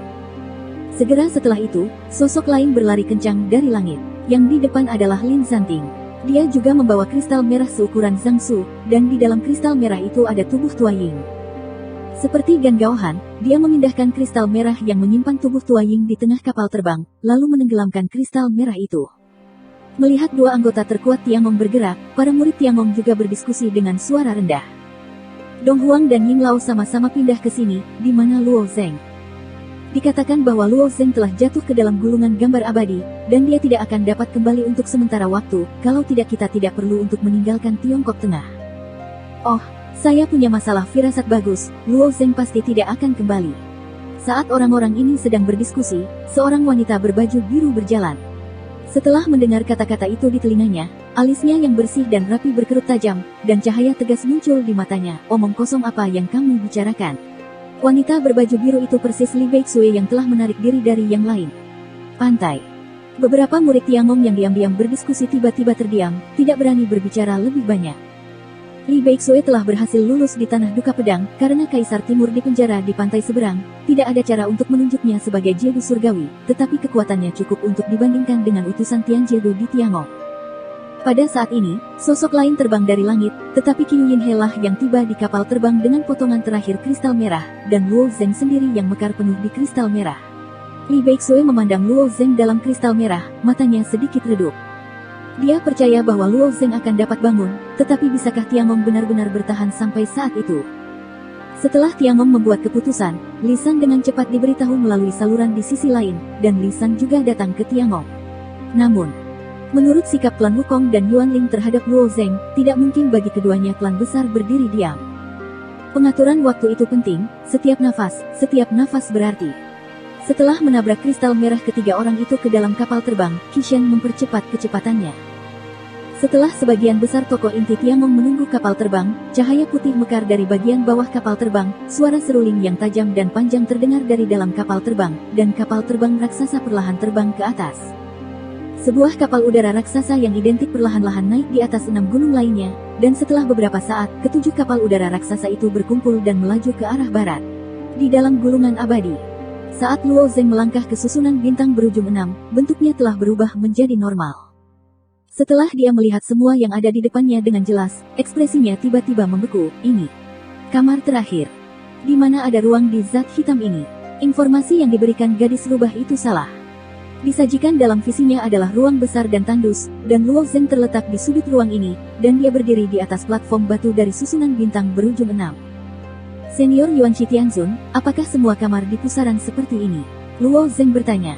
Segera setelah itu, sosok lain berlari kencang dari langit. Yang di depan adalah Lin Zanting. Dia juga membawa kristal merah seukuran Zhang Su, dan di dalam kristal merah itu ada tubuh Tua Ying. Seperti Gan Gaohan, dia memindahkan kristal merah yang menyimpan tubuh Tua Ying di tengah kapal terbang, lalu menenggelamkan kristal merah itu. Melihat 2 anggota terkuat Tiangong bergerak, para murid Tiangong juga berdiskusi dengan suara rendah. Dong Huang dan Ying Lao sama-sama pindah ke sini, di mana Luo Zeng. Dikatakan bahwa Luo Zeng telah jatuh ke dalam gulungan gambar abadi, dan dia tidak akan dapat kembali untuk sementara waktu, kalau tidak kita tidak perlu untuk meninggalkan Tiongkok Tengah. Oh, saya punya masalah firasat bagus, Luo Zeng pasti tidak akan kembali. Saat orang-orang ini sedang berdiskusi, seorang wanita berbaju biru berjalan. Setelah mendengar kata-kata itu di telinganya, alisnya yang bersih dan rapi berkerut tajam, dan cahaya tegas muncul di matanya. Omong kosong apa yang kamu bicarakan? Wanita berbaju biru itu persis Li Beixue yang telah menarik diri dari yang lain. Pantai. Beberapa murid Tiangong yang diam-diam berdiskusi tiba-tiba terdiam, tidak berani berbicara lebih banyak. Li Beixue telah berhasil lulus di Tanah Duka Pedang, karena Kaisar Timur dipenjara di pantai seberang. Tidak ada cara untuk menunjuknya sebagai Jiedu surgawi, tetapi kekuatannya cukup untuk dibandingkan dengan utusan Tian Jiedu di Tiangong. Pada saat ini, sosok lain terbang dari langit, tetapi Qiu Yinhe lah yang tiba di kapal terbang dengan potongan terakhir kristal merah, dan Luo Zeng sendiri yang mekar penuh di kristal merah. Li Beixue memandang Luo Zeng dalam kristal merah, matanya sedikit redup. Dia percaya bahwa Luo Zeng akan dapat bangun, tetapi bisakah Tiangong benar-benar bertahan sampai saat itu? Setelah Tiangong membuat keputusan, Li San dengan cepat diberitahu melalui saluran di sisi lain, dan Li San juga datang ke Tiangong. Namun, menurut sikap klan Wukong dan Yuan Ling terhadap Luo Zeng, tidak mungkin bagi keduanya klan besar berdiri diam. Pengaturan waktu itu penting, setiap nafas berarti. Setelah menabrak kristal merah ketiga orang itu ke dalam kapal terbang, Qishan mempercepat kecepatannya. Setelah sebagian besar tokoh inti Tiangong menunggu kapal terbang, cahaya putih mekar dari bagian bawah kapal terbang, suara seruling yang tajam dan panjang terdengar dari dalam kapal terbang, dan kapal terbang raksasa perlahan terbang ke atas. Sebuah kapal udara raksasa yang identik perlahan-lahan naik di atas 6 gunung lainnya, dan setelah beberapa saat, ketujuh kapal udara raksasa itu berkumpul dan melaju ke arah barat. Di dalam gulungan abadi. Saat Luo Zeng melangkah ke susunan bintang berujung 6, bentuknya telah berubah menjadi normal. Setelah dia melihat semua yang ada di depannya dengan jelas, ekspresinya tiba-tiba membeku. Ini kamar terakhir. Di mana ada ruang di zat hitam ini? Informasi yang diberikan gadis rubah itu salah. Disajikan dalam visinya adalah ruang besar dan tandus, dan Luo Zeng terletak di sudut ruang ini, dan dia berdiri di atas platform batu dari susunan bintang berujung 6. Senior Yuan Shi Tianzun, apakah semua kamar di pusaran seperti ini? Luo Zeng bertanya.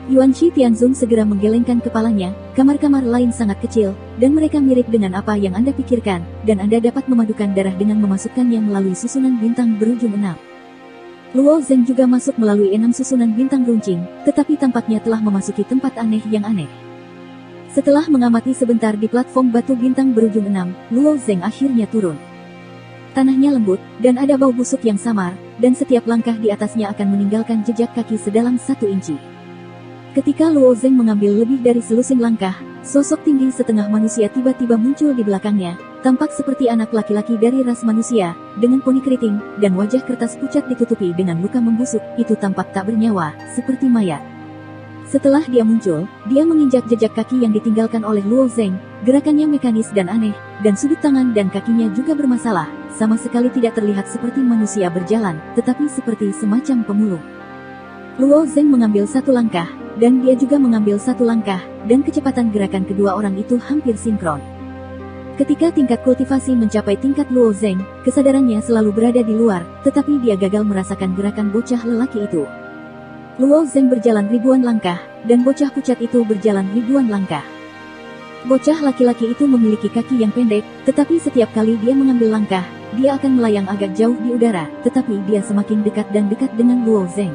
Yuan Shi Tianzun segera menggelengkan kepalanya, kamar-kamar lain sangat kecil, dan mereka mirip dengan apa yang Anda pikirkan, dan Anda dapat memadukan darah dengan memasukkannya melalui susunan bintang berujung 6. Luo Zeng juga masuk melalui 6 susunan bintang runcing, tetapi tampaknya telah memasuki tempat aneh yang aneh. Setelah mengamati sebentar di platform batu bintang berujung 6, Luo Zeng akhirnya turun. Tanahnya lembut, dan ada bau busuk yang samar, dan setiap langkah di atasnya akan meninggalkan jejak kaki sedalam 1 inci. Ketika Luo Zeng mengambil lebih dari selusin langkah, sosok tinggi setengah manusia tiba-tiba muncul di belakangnya, tampak seperti anak laki-laki dari ras manusia, dengan poni keriting, dan wajah kertas pucat ditutupi dengan luka membusuk, itu tampak tak bernyawa, seperti mayat. Setelah dia muncul, dia menginjak jejak kaki yang ditinggalkan oleh Luo Zeng. Gerakannya mekanis dan aneh, dan sudut tangan dan kakinya juga bermasalah. Sama sekali tidak terlihat seperti manusia berjalan, tetapi seperti semacam pemulung. Luo Zeng mengambil satu langkah, dan dia juga mengambil satu langkah, dan kecepatan gerakan kedua orang itu hampir sinkron. Ketika tingkat kultivasi mencapai tingkat Luo Zeng, kesadarannya selalu berada di luar, tetapi dia gagal merasakan gerakan bocah lelaki itu. Luo Zeng berjalan ribuan langkah, dan bocah pucat itu berjalan ribuan langkah. Bocah laki-laki itu memiliki kaki yang pendek, tetapi setiap kali dia mengambil langkah, dia akan melayang agak jauh di udara, tetapi dia semakin dekat dan dekat dengan Luo Zeng.